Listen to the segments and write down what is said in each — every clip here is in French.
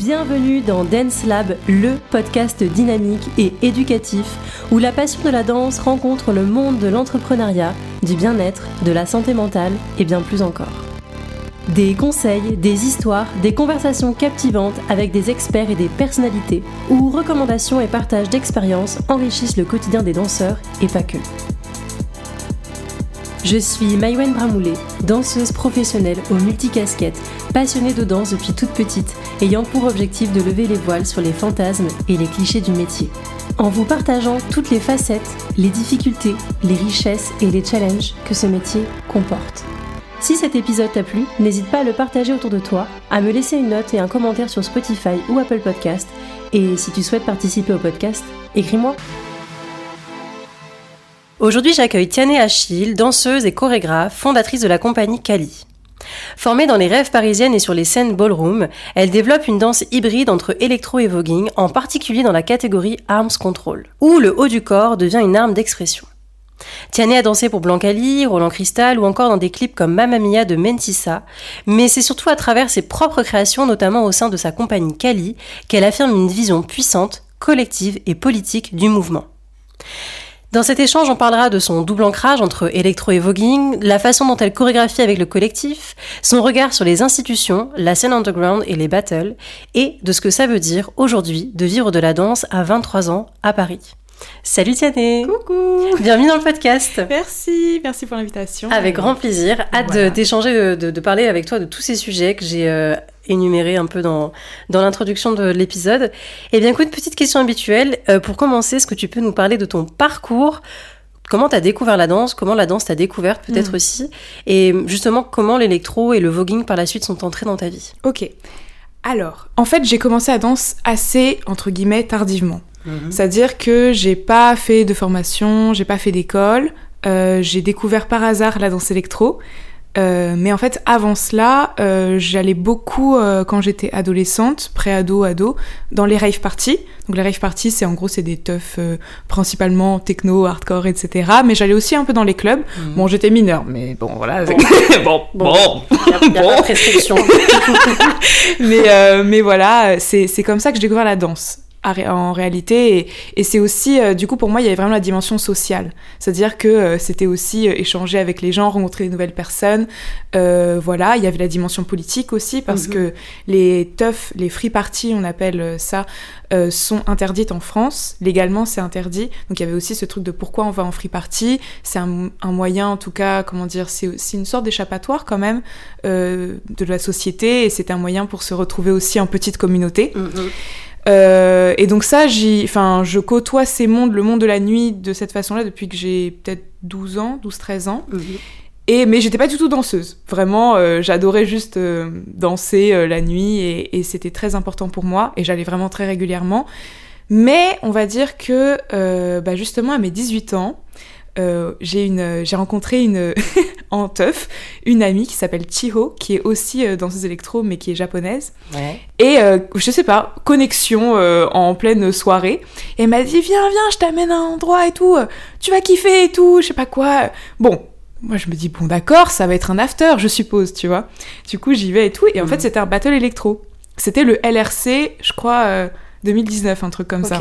Bienvenue dans Dance Lab, le podcast dynamique et éducatif où la passion de la danse rencontre le monde de l'entrepreneuriat, du bien-être, de la santé mentale et bien plus encore. Des conseils, des histoires, des conversations captivantes avec des experts et des personnalités où recommandations et partage d'expériences enrichissent le quotidien des danseurs et pas que. Je suis Maïwenn Bramoulet, danseuse professionnelle aux multicasquettes, passionnée de danse depuis toute petite, ayant pour objectif de lever les voiles sur les fantasmes et les clichés du métier. En vous partageant toutes les facettes, les difficultés, les richesses et les challenges que ce métier comporte. Si cet épisode t'a plu, n'hésite pas à le partager autour de toi, à me laisser une note et un commentaire sur Spotify ou Apple Podcast. Et si tu souhaites participer au podcast, écris-moi. Aujourd'hui, j'accueille Tiané Achille, danseuse et chorégraphe, fondatrice de la compagnie Kali. Formée dans les rêves parisiennes et sur les scènes ballroom, elle développe une danse hybride entre électro et voguing, en particulier dans la catégorie Arms Control, où le haut du corps devient une arme d'expression. Tiané a dansé pour Blancali, Roland Cristal ou encore dans des clips comme Mamma Mia de Mentissa, mais c'est surtout à travers ses propres créations, notamment au sein de sa compagnie Kali, qu'elle affirme une vision puissante, collective et politique du mouvement. Dans cet échange, on parlera de son double ancrage entre électro et voguing, la façon dont elle chorégraphie avec le collectif, son regard sur les institutions, la scène underground et les battles, et de ce que ça veut dire aujourd'hui de vivre de la danse à 23 ans à Paris. Salut Tiané. Coucou. Bienvenue dans le podcast. Merci pour l'invitation. Avec grand plaisir. Hâte d'échanger, de parler avec toi de tous ces sujets que j'ai énumérés un peu dans l'introduction de l'épisode. Et bien écoute, petite question habituelle. Pour commencer, est-ce que tu peux nous parler de ton parcours ? Comment tu as découvert la danse ? Comment la danse t'a découvert peut-être aussi ? Et justement, comment l'électro et le voguing par la suite sont entrés dans ta vie ? Ok. Alors, en fait, j'ai commencé à danse assez, entre guillemets, tardivement. C'est-à-dire que j'ai pas fait de formation, j'ai pas fait d'école, j'ai découvert par hasard la danse électro, mais en fait avant cela, j'allais beaucoup quand j'étais adolescente, pré-ado, dans les rave parties. Donc les rave parties, c'est des teufs principalement techno, hardcore, etc. Mais j'allais aussi un peu dans les clubs. Bon, j'étais mineure, mais bon, voilà. Bon. Il y a pas de prescription. mais voilà, c'est comme ça que j'ai découvert la danse. En réalité, et c'est aussi, du coup, pour moi, il y avait vraiment la dimension sociale. C'est-à-dire que c'était aussi échanger avec les gens, rencontrer de nouvelles personnes. Voilà, il y avait la dimension politique aussi, parce que les teufs, les free parties, on appelle ça, sont interdites en France. Légalement, c'est interdit. Donc, il y avait aussi ce truc de pourquoi on va en free party. C'est un moyen, en tout cas, c'est une sorte d'échappatoire, quand même, de la société, et c'est un moyen pour se retrouver aussi en petite communauté. Et donc ça, je côtoie le monde de la nuit de cette façon-là depuis que j'ai peut-être 12-13 ans. Mais j'étais pas du tout danseuse. Vraiment, j'adorais juste danser la nuit et c'était très important pour moi et j'allais vraiment très régulièrement. Mais on va dire que justement à mes 18 ans, j'ai rencontré en teuf une amie qui s'appelle Chiho, qui est aussi danseuse électro mais qui est japonaise. Ouais. Et je sais pas, connexion en pleine soirée. Et elle m'a dit viens, je t'amène à un endroit et tout, tu vas kiffer et tout, je sais pas quoi. Bon, moi je me dis bon d'accord, ça va être un after je suppose, tu vois. Du coup j'y vais et tout, et en fait c'était un battle électro. C'était le LRC, je crois 2019, un truc comme ça.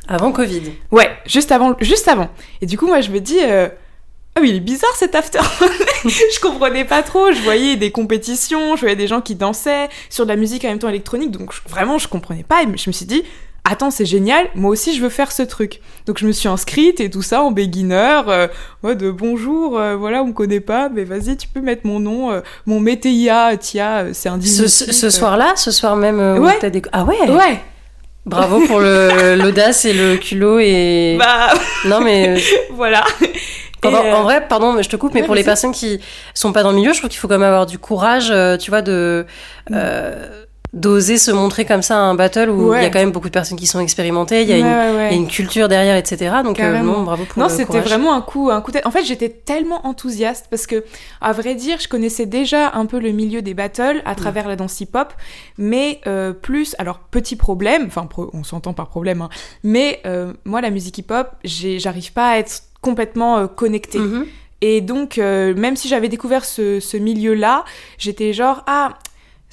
Avant Covid. Ouais, juste avant. Et du coup, moi, je me dis... Ah oui, il est bizarre cet after. Je comprenais pas trop. Je voyais des compétitions, je voyais des gens qui dansaient sur de la musique en même temps électronique. Donc, vraiment, je comprenais pas. Et je me suis dit, attends, c'est génial. Moi aussi, je veux faire ce truc. Donc, je me suis inscrite et tout ça en beginner. De bonjour, voilà, on me connaît pas. Mais vas-y, tu peux mettre mon nom. Mon Météia, Tia, c'est un diminutif. Ce soir-là, ce soir même ouais. Où t'as Ah ouais. Ouais. Bravo pour l'audace et le culot et... Non mais... Voilà. En vrai, pardon, je te coupe, mais pour les personnes qui sont pas dans le milieu, je trouve qu'il faut quand même avoir du courage, tu vois, d'oser se montrer comme ça à un battle où il y a quand même beaucoup de personnes qui sont expérimentées, il y a une culture derrière, etc. Donc non, bravo pour le courage. Non, c'était vraiment un coup de tête. En fait, j'étais tellement enthousiaste parce que, à vrai dire, je connaissais déjà un peu le milieu des battles à travers la danse hip-hop, mais plus, alors petit problème, enfin on s'entend par problème, hein, mais moi la musique hip-hop, j'arrive pas à être complètement connectée. Et donc, même si j'avais découvert ce milieu-là, j'étais genre,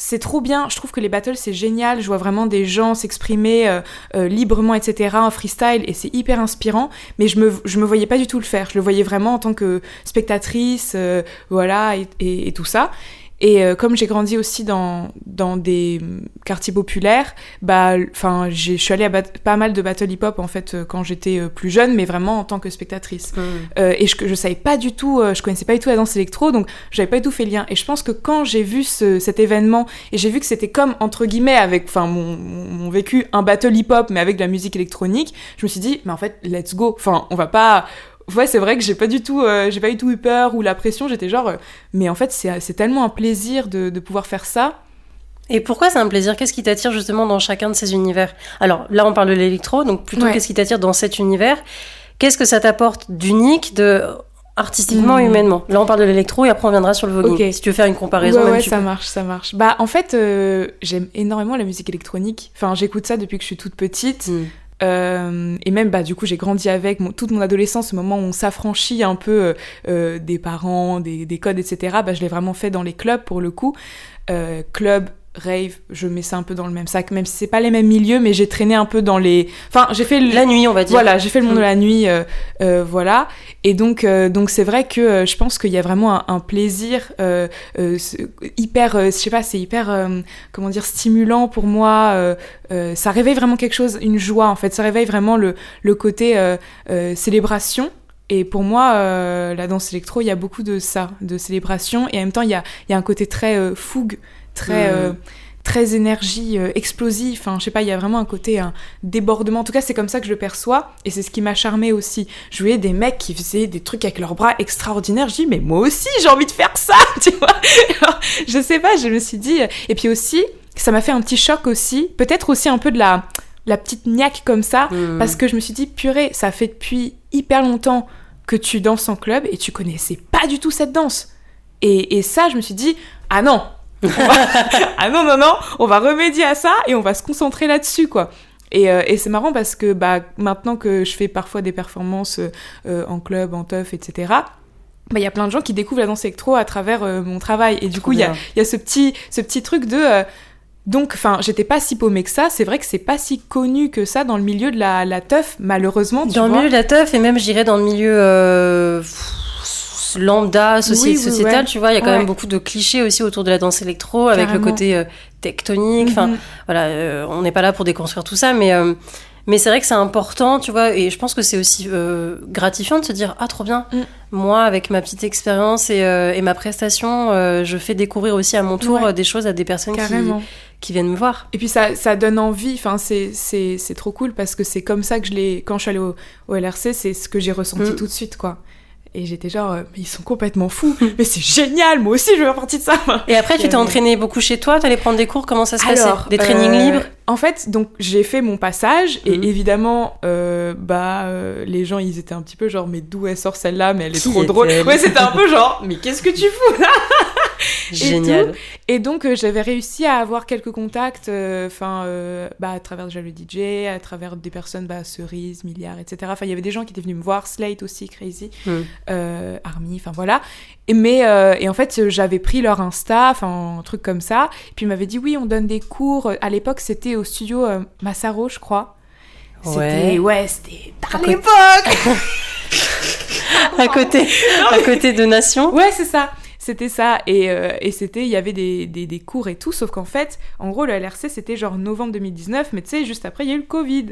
c'est trop bien, je trouve que les battles c'est génial, je vois vraiment des gens s'exprimer librement, etc. en freestyle, et c'est hyper inspirant, mais je me voyais pas du tout le faire, je le voyais vraiment en tant que spectatrice, voilà, et tout ça. Et comme j'ai grandi aussi dans des quartiers populaires, je suis allée à pas mal de battle hip-hop en fait quand j'étais plus jeune, mais vraiment en tant que spectatrice. Et je savais pas du tout, je connaissais pas du tout la danse électro, donc j'avais pas du tout fait le lien. Et je pense que quand j'ai vu cet événement, et j'ai vu que c'était comme, entre guillemets, avec mon vécu, un battle hip-hop, mais avec de la musique électronique, je me suis dit, mais en fait, let's go. Enfin, on va pas... Ouais, c'est vrai que j'ai pas du tout eu peur ou la pression, j'étais genre... mais en fait, c'est tellement un plaisir de pouvoir faire ça. Et pourquoi c'est un plaisir ? Qu'est-ce qui t'attire justement dans chacun de ces univers ? Alors là, on parle de l'électro, donc plutôt qu'est-ce qui t'attire dans cet univers ? Qu'est-ce que ça t'apporte d'unique, artistiquement, humainement ? Là, on parle de l'électro et après on viendra sur le voguing. Okay. Si tu veux faire une comparaison, ouais, ça marche. Bah, en fait, j'aime énormément la musique électronique. Enfin, j'écoute ça depuis que je suis toute petite. Et même du coup j'ai grandi avec toute mon adolescence, ce moment où on s'affranchit un peu des parents, des codes, etc. Je l'ai vraiment fait dans les clubs pour le coup, club, rave, je mets ça un peu dans le même sac, même si c'est pas les mêmes milieux, mais j'ai traîné un peu dans les... Enfin, j'ai fait... La nuit, on va dire. Voilà, j'ai fait le monde de la nuit, voilà. Et donc c'est vrai que je pense qu'il y a vraiment un plaisir hyper... je sais pas, c'est hyper, comment dire, stimulant pour moi. Ça réveille vraiment quelque chose, une joie, en fait. Ça réveille vraiment le côté célébration. Et pour moi, la danse électro, il y a beaucoup de ça, de célébration. Et en même temps, il y a un côté très fougue, très énergie explosive. Enfin, je sais pas, il y a vraiment un côté débordement. En tout cas, c'est comme ça que je le perçois. Et c'est ce qui m'a charmée aussi. Je voyais des mecs qui faisaient des trucs avec leurs bras extraordinaires. Je dis, mais moi aussi, j'ai envie de faire ça, tu vois. Alors, je sais pas, je me suis dit... Et puis aussi, ça m'a fait un petit choc aussi. Peut-être aussi un peu de la petite niaque comme ça. Parce que je me suis dit, purée, ça fait depuis hyper longtemps que tu danses en club et tu connaissais pas du tout cette danse. Et ça, je me suis dit, ah non, non, on va remédier à ça et on va se concentrer là-dessus, quoi. Et c'est marrant parce que maintenant que je fais parfois des performances en club, en teuf, etc., il y a plein de gens qui découvrent la danse électro à travers mon travail. Et du coup, il y a ce petit truc de... Donc, j'étais pas si paumée que ça. C'est vrai que c'est pas si connu que ça dans le milieu de la teuf, malheureusement. Dans le milieu de la teuf, et même, je dirais, dans le milieu lambda, sociétal, tu vois, il y a quand même beaucoup de clichés aussi autour de la danse électro, avec le côté tectonique. Voilà, on n'est pas là pour déconstruire tout ça, mais c'est vrai que c'est important, tu vois, et je pense que c'est aussi gratifiant de se dire « Ah, trop bien, moi, avec ma petite expérience et ma prestation, je fais découvrir aussi à mon tour des choses à des personnes qui viennent me voir. » Et puis ça donne envie, c'est trop cool, parce que c'est comme ça que quand je suis allée au LRC, c'est ce que j'ai ressenti tout de suite, quoi. Et j'étais genre, mais ils sont complètement fous, mais c'est génial, moi aussi je veux faire partie de ça. Et après, tu t'es entraînée beaucoup chez toi, t'allais prendre des cours, comment ça se passait ? Des trainings libres ? En fait, donc j'ai fait mon passage, et évidemment, les gens ils étaient un petit peu genre, mais d'où elle sort celle-là, mais elle est trop drôle. Ouais, c'était un peu genre, mais qu'est-ce que tu fous là ? Génial. Et donc j'avais réussi à avoir quelques contacts, à travers déjà le DJ, à travers des personnes, Cerise, Milliard, etc. Enfin, il y avait des gens qui étaient venus me voir, Slate aussi, Crazy, Army, enfin voilà. Et en fait, j'avais pris leur Insta, un truc comme ça. Et puis ils m'avaient dit, oui, on donne des cours. À l'époque, c'était au studio Massaro, je crois. C'était à l'époque. à côté de Nation. Ouais, c'est ça. C'était ça, et il y avait des cours et tout, sauf qu'en fait, en gros, le LRC, c'était genre novembre 2019, mais tu sais, juste après, il y a eu le Covid.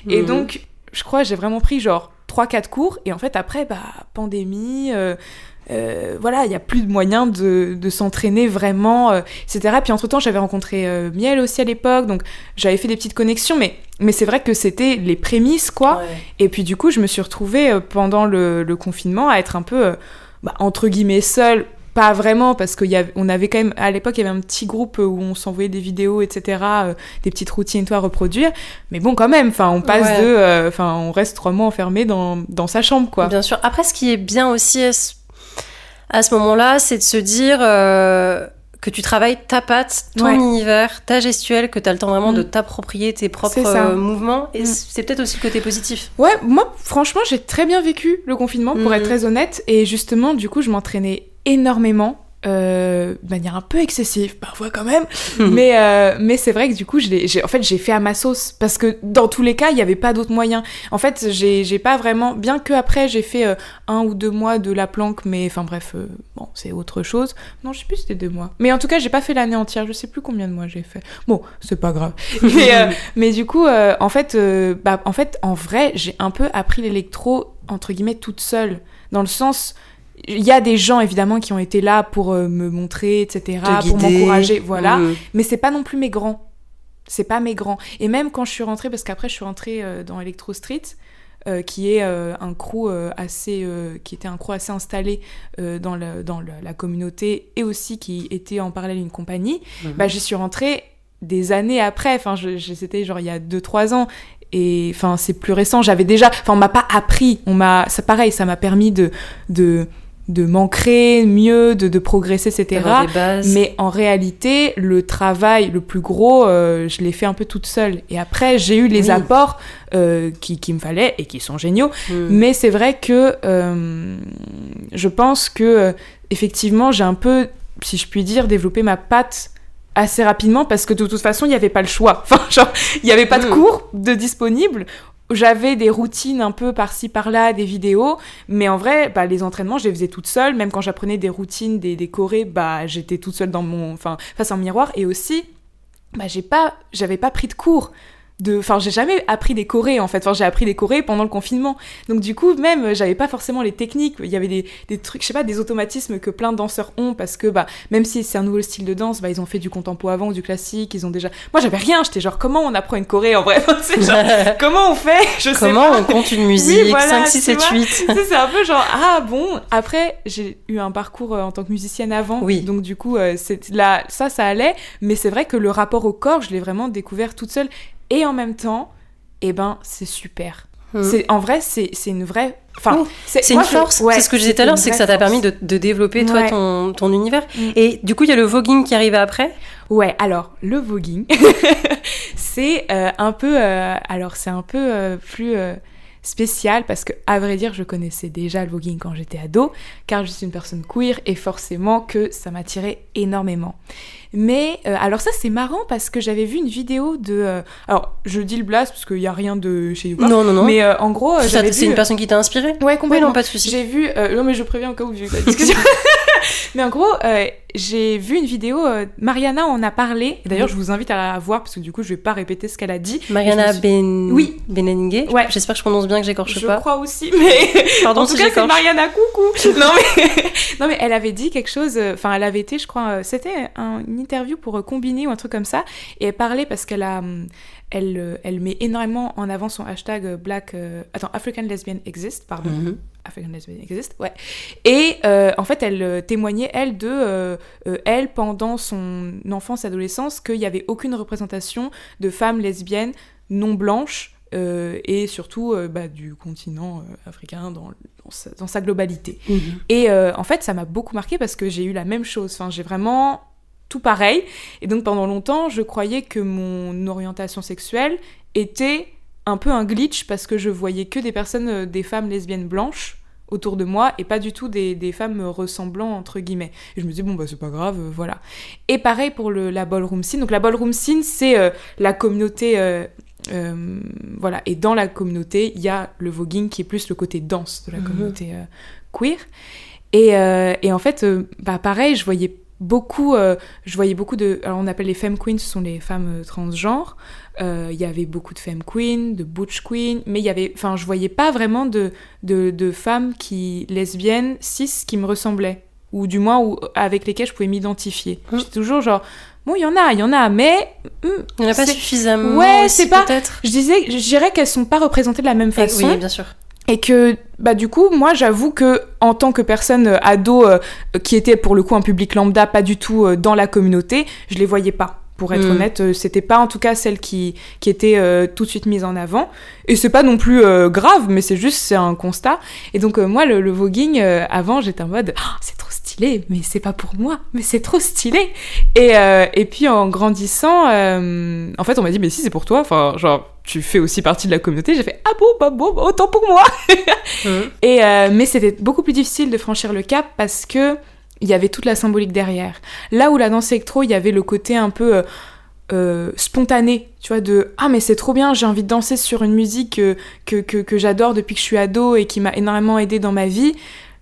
Et donc, je crois, j'ai vraiment pris genre 3-4 cours, et en fait, après, pandémie, il n'y a plus de moyens de s'entraîner vraiment, etc. Puis entre-temps, j'avais rencontré Miel aussi à l'époque, donc j'avais fait des petites connexions, mais c'est vrai que c'était les prémices, quoi. Ouais. Et puis du coup, je me suis retrouvée pendant le confinement à être un peu, entre guillemets, seule. Pas vraiment, parce qu'on avait quand même, à l'époque, il y avait un petit groupe où on s'envoyait des vidéos, etc., des petites routines à reproduire. Mais bon, quand même, on passe on reste 3 mois enfermé dans sa chambre, quoi. Bien sûr. Après, ce qui est bien aussi à ce moment-là, c'est de se dire que tu travailles ta patte, ton univers, ta gestuelle, que tu as le temps vraiment de t'approprier tes propres mouvements. Et c'est peut-être aussi le côté positif. Ouais, moi, franchement, j'ai très bien vécu le confinement, pour être très honnête. Et justement, du coup, je m'entraînais énormément de manière un peu excessive, parfois quand même, mais c'est vrai que du coup, j'ai fait à ma sauce, parce que dans tous les cas, il n'y avait pas d'autre moyen. En fait, j'ai pas vraiment, bien que après j'ai fait 1 ou 2 mois de la planque, mais enfin bref, bon, c'est autre chose. Non, je sais plus si c'était 2 mois. Mais en tout cas, j'ai pas fait l'année entière, je sais plus combien de mois j'ai fait. Bon, c'est pas grave. Mais du coup, en fait, en vrai, j'ai un peu appris l'électro, entre guillemets, toute seule, dans le sens... Il y a des gens, évidemment, qui ont été là pour me montrer, etc., pour m'encourager, voilà. Mais c'est pas non plus mes grands. C'est pas mes grands. Et même quand je suis rentrée, parce qu'après, je suis rentrée dans Electro Street, qui est un crew qui était un crew assez installé dans la communauté, et aussi qui était en parallèle une compagnie, j'y suis rentrée des années après. Enfin, c'était genre il y a 2-3 ans. Et enfin, c'est plus récent. J'avais déjà... Enfin, on m'a pas appris. Ça, pareil, ça m'a permis de m'ancrer mieux, de progresser, etc. Mais en réalité, le travail le plus gros, je l'ai fait un peu toute seule. Et après, j'ai eu les apports qui me fallait et qui sont géniaux. Mais c'est vrai que je pense que effectivement, j'ai un peu, si je puis dire, développé ma patte assez rapidement, parce que de toute façon, il n'y avait pas le choix. Enfin, genre, il n'y avait pas de cours disponibles. J'avais des routines un peu par-ci, par-là, des vidéos, mais en vrai, les entraînements, je les faisais toute seule. Même quand j'apprenais des routines, des chorés, j'étais toute seule face à un miroir. Et aussi, j'avais pas pris de cours. J'ai jamais appris des chorés, en fait. Enfin, j'ai appris des chorés pendant le confinement. Donc, du coup, même, j'avais pas forcément les techniques. Il y avait des trucs, je sais pas, des automatismes que plein de danseurs ont, parce que, même si c'est un nouveau style de danse, ils ont fait du contempo avant ou du classique, ils ont déjà... Moi, j'avais rien. J'étais genre, comment on apprend une choré, en vrai? C'est genre, comment on fait? Je sais pas. Comment on compte une musique? 5, 6, 7, 8. C'est un peu genre, ah bon. Après, j'ai eu un parcours en tant que musicienne avant. Oui. Donc, du coup, ça allait. Mais c'est vrai que le rapport au corps, je l'ai vraiment découvert toute seule. Et en même temps, c'est super. En vrai, c'est une vraie... Enfin, c'est une force. Ouais, c'est ce que je disais tout à l'heure, c'est que ça t'a permis de développer, toi, ton univers. Et du coup, il y a le voguing qui arrive après. Ouais, alors, le voguing, c'est un peu... c'est un peu plus... spécial, parce que, à vrai dire, je connaissais déjà le voguing quand j'étais ado, car je suis une personne queer, et forcément que ça m'attirait énormément. Mais, alors ça, c'est marrant, parce que j'avais vu une vidéo de... alors, je dis le blast, parce qu'il n'y a rien de chez YouPorn. Non. Mais en gros, j'avais c'est une personne qui t'a inspirée? Ouais, complètement. Oui, non, pas de souci. J'ai vu... non, mais je préviens au cas où j'ai eu la discussion. Mais en gros, j'ai vu une vidéo, Mariana en a parlé. Et d'ailleurs, je vous invite à la voir, parce que du coup, je vais pas répéter ce qu'elle a dit. Mariana Oui. Benengue. Ouais. J'espère que je prononce bien, que j'écorche pas. Je crois aussi, mais... Pardon, en tout cas, c'est Mariana, coucou. Non, mais elle avait dit quelque chose... Enfin, elle avait été, je crois... c'était une interview pour Combini ou un truc comme ça. Et elle parlait parce qu'elle a... Elle met énormément en avant son hashtag African Lesbian Exist, pardon. African Lesbian Exist, ouais. Et en fait, elle témoignait, elle, elle, pendant son enfance et adolescence, qu'il n'y avait aucune représentation de femmes lesbiennes non blanches, et surtout du continent africain dans sa globalité. Et en fait, ça m'a beaucoup marquée, parce que j'ai eu la même chose. Enfin, j'ai vraiment... tout pareil. Et donc, pendant longtemps, je croyais que mon orientation sexuelle était un peu un glitch, parce que je voyais que des femmes lesbiennes blanches autour de moi, et pas du tout des femmes ressemblant, entre guillemets. Et je me disais, c'est pas grave, voilà. Et pareil pour la ballroom scene. Donc, la ballroom scene, c'est la communauté... voilà. Et dans la communauté, il y a le voguing, qui est plus le côté danse de la communauté queer. Et en fait, pareil, je voyais beaucoup de... Alors, on appelle les femme queens, ce sont les femmes transgenres. Il y avait beaucoup de femme queens, de butch queens, mais je voyais pas vraiment de femmes lesbiennes, cis, qui me ressemblaient, ou du moins avec lesquelles je pouvais m'identifier. J'étais toujours genre... Bon, il y en a, mais... il n'y en a pas suffisamment. Ouais, aussi, c'est pas... peut-être. Je dirais qu'elles sont pas représentées de la même façon. Oui, bien sûr. Et que, du coup, moi, j'avoue que, en tant que personne ado, qui était pour le coup un public lambda, pas du tout dans la communauté, je les voyais pas. Pour être honnête, c'était pas en tout cas celle qui était tout de suite mise en avant. Et c'est pas non plus grave, mais c'est un constat. Et donc, moi, le voguing, avant, j'étais en mode, c'est trop stylé, mais c'est pas pour moi, mais c'est trop stylé. Et puis, en grandissant, en fait, on m'a dit, mais si, c'est pour toi. Enfin, genre, tu fais aussi partie de la communauté. J'ai fait, ah bon, autant pour moi. Mais c'était beaucoup plus difficile de franchir le cap, parce que il y avait toute la symbolique derrière. Là où la danse électro, il y avait le côté un peu spontané, tu vois, de « Ah, mais c'est trop bien, j'ai envie de danser sur une musique que j'adore depuis que je suis ado et qui m'a énormément aidée dans ma vie »,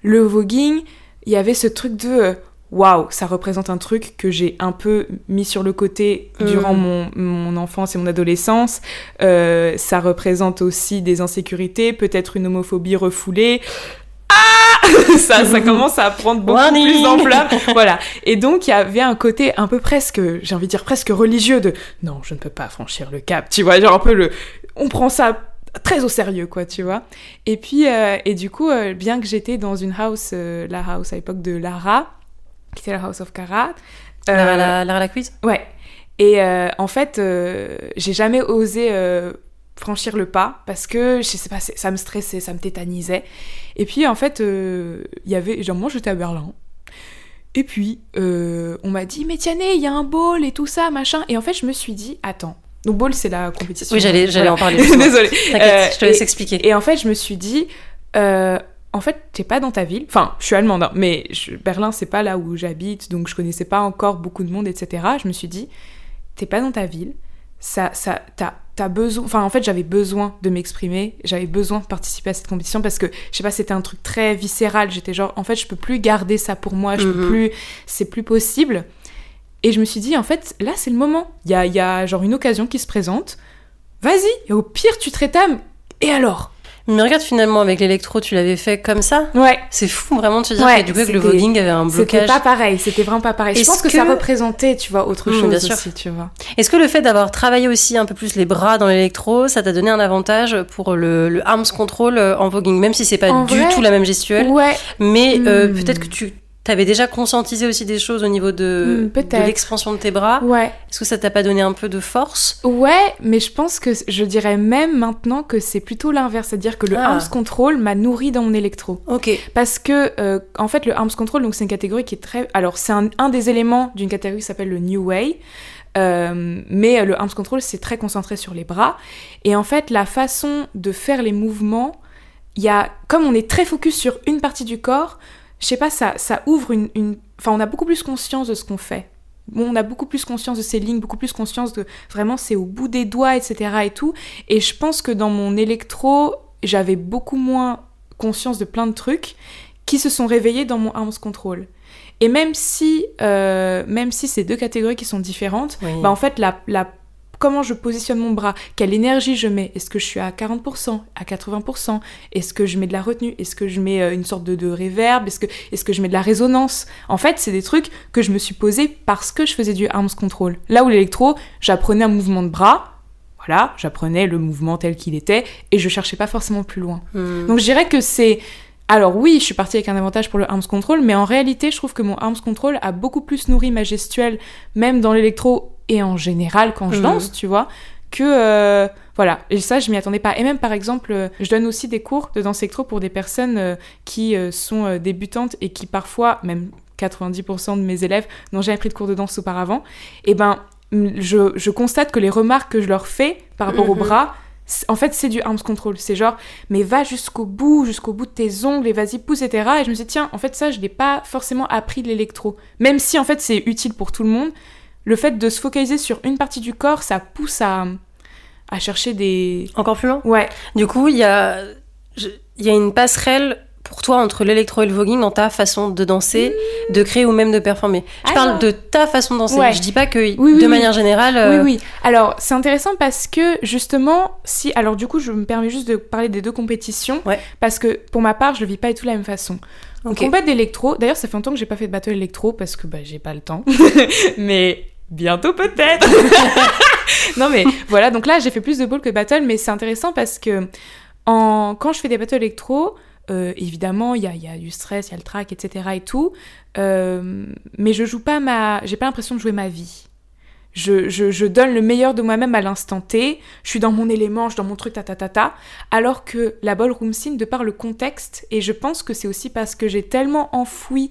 le voguing, il y avait ce truc de waouh, ça représente un truc que j'ai un peu mis sur le côté durant mon enfance et mon adolescence. Ça représente aussi des insécurités, peut-être une homophobie refoulée. Ça commence à prendre beaucoup plus d'ampleur. Voilà. Et donc, il y avait un côté un peu presque, j'ai envie de dire presque religieux de non, je ne peux pas franchir le cap. Tu vois, genre un peu on prend ça très au sérieux, quoi, tu vois. Et puis, et du coup, bien que j'étais dans une house, la house à l'époque de Lara, qui était la House of Karat. Lara la quiz. Ouais. Et en fait, j'ai jamais osé franchir le pas parce que, je sais pas, ça me stressait, ça me tétanisait. Et puis, en fait, il y avait... Genre, moi, j'étais à Berlin. Et puis, on m'a dit, mais Tiane, il y a un ball et tout ça, machin. Et en fait, je me suis dit, attends. Donc, ball, c'est la compétition. Oui, j'allais voilà. en parler. Désolée. T'inquiète, je te laisse expliquer. Et en fait, je me suis dit... en fait, t'es pas dans ta ville. Enfin, je suis allemande, hein, mais Berlin, c'est pas là où j'habite, donc je connaissais pas encore beaucoup de monde, etc. Je me suis dit, t'es pas dans ta ville, t'as besoin... Enfin, en fait, j'avais besoin de m'exprimer, j'avais besoin de participer à cette compétition parce que, je sais pas, c'était un truc très viscéral. J'étais genre, en fait, je peux plus garder ça pour moi, je peux plus... C'est plus possible. Et je me suis dit, en fait, là, c'est le moment. Il y a genre une occasion qui se présente. Vas-y, et au pire, tu te rétames. Et alors ? Mais regarde, finalement, avec l'électro, tu l'avais fait comme ça. Ouais. C'est fou, vraiment, de se dire que du coup, avec le voguing avait un blocage. C'était pas pareil, c'était vraiment pas pareil. Je pense que ça représentait, tu vois, autre chose bien sûr. aussi, tu vois. Est-ce que le fait d'avoir travaillé aussi un peu plus les bras dans l'électro, ça t'a donné un avantage pour le arms control en voguing, même si c'est pas du tout la même gestuelle. Ouais. Mais peut-être que tu t'avais déjà conscientisé aussi des choses au niveau de l'expansion de tes bras. Ouais. Est-ce que ça t'a pas donné un peu de force ? Ouais, mais je pense que je dirais même maintenant que c'est plutôt l'inverse, c'est-à-dire que le arms control m'a nourri dans mon électro. Ok. Parce que en fait le arms control, donc c'est une catégorie qui est très, alors c'est un des éléments d'une catégorie qui s'appelle le New Way. Mais le arms control, c'est très concentré sur les bras. Et en fait, la façon de faire les mouvements, il y a, comme on est très focus sur une partie du corps, je sais pas, ça ouvre enfin, on a beaucoup plus conscience de ce qu'on fait. Bon, on a beaucoup plus conscience de ces lignes, beaucoup plus conscience de vraiment c'est au bout des doigts, etc. et tout. Et je pense que dans mon électro, j'avais beaucoup moins conscience de plein de trucs qui se sont réveillés dans mon arms control. Et même si c'est deux catégories qui sont différentes, bah en fait, comment je positionne mon bras, quelle énergie je mets, est-ce que je suis à 40%, à 80%, est-ce que je mets de la retenue, est-ce que je mets une sorte de reverb, est-ce que je mets de la résonance. En fait, c'est des trucs que je me suis posé parce que je faisais du arms control. Là où l'électro, j'apprenais un mouvement de bras, voilà, j'apprenais le mouvement tel qu'il était, et je cherchais pas forcément plus loin. Donc je dirais que c'est... Alors oui, je suis partie avec un avantage pour le arms control, mais en réalité, je trouve que mon arms control a beaucoup plus nourri ma gestuelle, même dans l'électro et en général quand je danse, tu vois, que... voilà, et ça, je m'y attendais pas. Et même, par exemple, je donne aussi des cours de danse électro pour des personnes qui sont débutantes et qui parfois, même 90% de mes élèves, n'ont jamais pris de cours de danse auparavant. Et ben, je constate que les remarques que je leur fais par rapport aux bras, en fait, c'est du arms control. C'est genre, mais va jusqu'au bout de tes ongles et vas-y, pousse, etc. Et je me suis dit, tiens, en fait, ça, je l'ai pas forcément appris de l'électro. Même si, en fait, c'est utile pour tout le monde, le fait de se focaliser sur une partie du corps, ça pousse à chercher des... Encore plus loin ? Ouais. Du coup, il y a une passerelle pour toi entre l'électro et le voguing dans ta façon de danser, de créer ou même de performer. Je parle de ta façon de danser. Ouais. Je dis pas que de manière générale... Oui. Alors, c'est intéressant parce que, justement, alors du coup, je me permets juste de parler des deux compétitions, parce que, pour ma part, je le vis pas du tout de la même façon. Donc, combat d'électro, d'ailleurs, ça fait longtemps que j'ai pas fait de battle électro, parce que j'ai pas le temps. Mais bientôt peut-être. Non, mais voilà, donc là, j'ai fait plus de ball que de battle, mais c'est intéressant parce que quand je fais des battles électro... évidemment, il y a du stress, il y a le trac, etc. et tout. Mais j'ai pas l'impression de jouer ma vie. Je donne le meilleur de moi-même à l'instant T. Je suis dans mon élément, je suis dans mon truc, alors que la ballroom scene, de par le contexte, et je pense que c'est aussi parce que j'ai tellement enfoui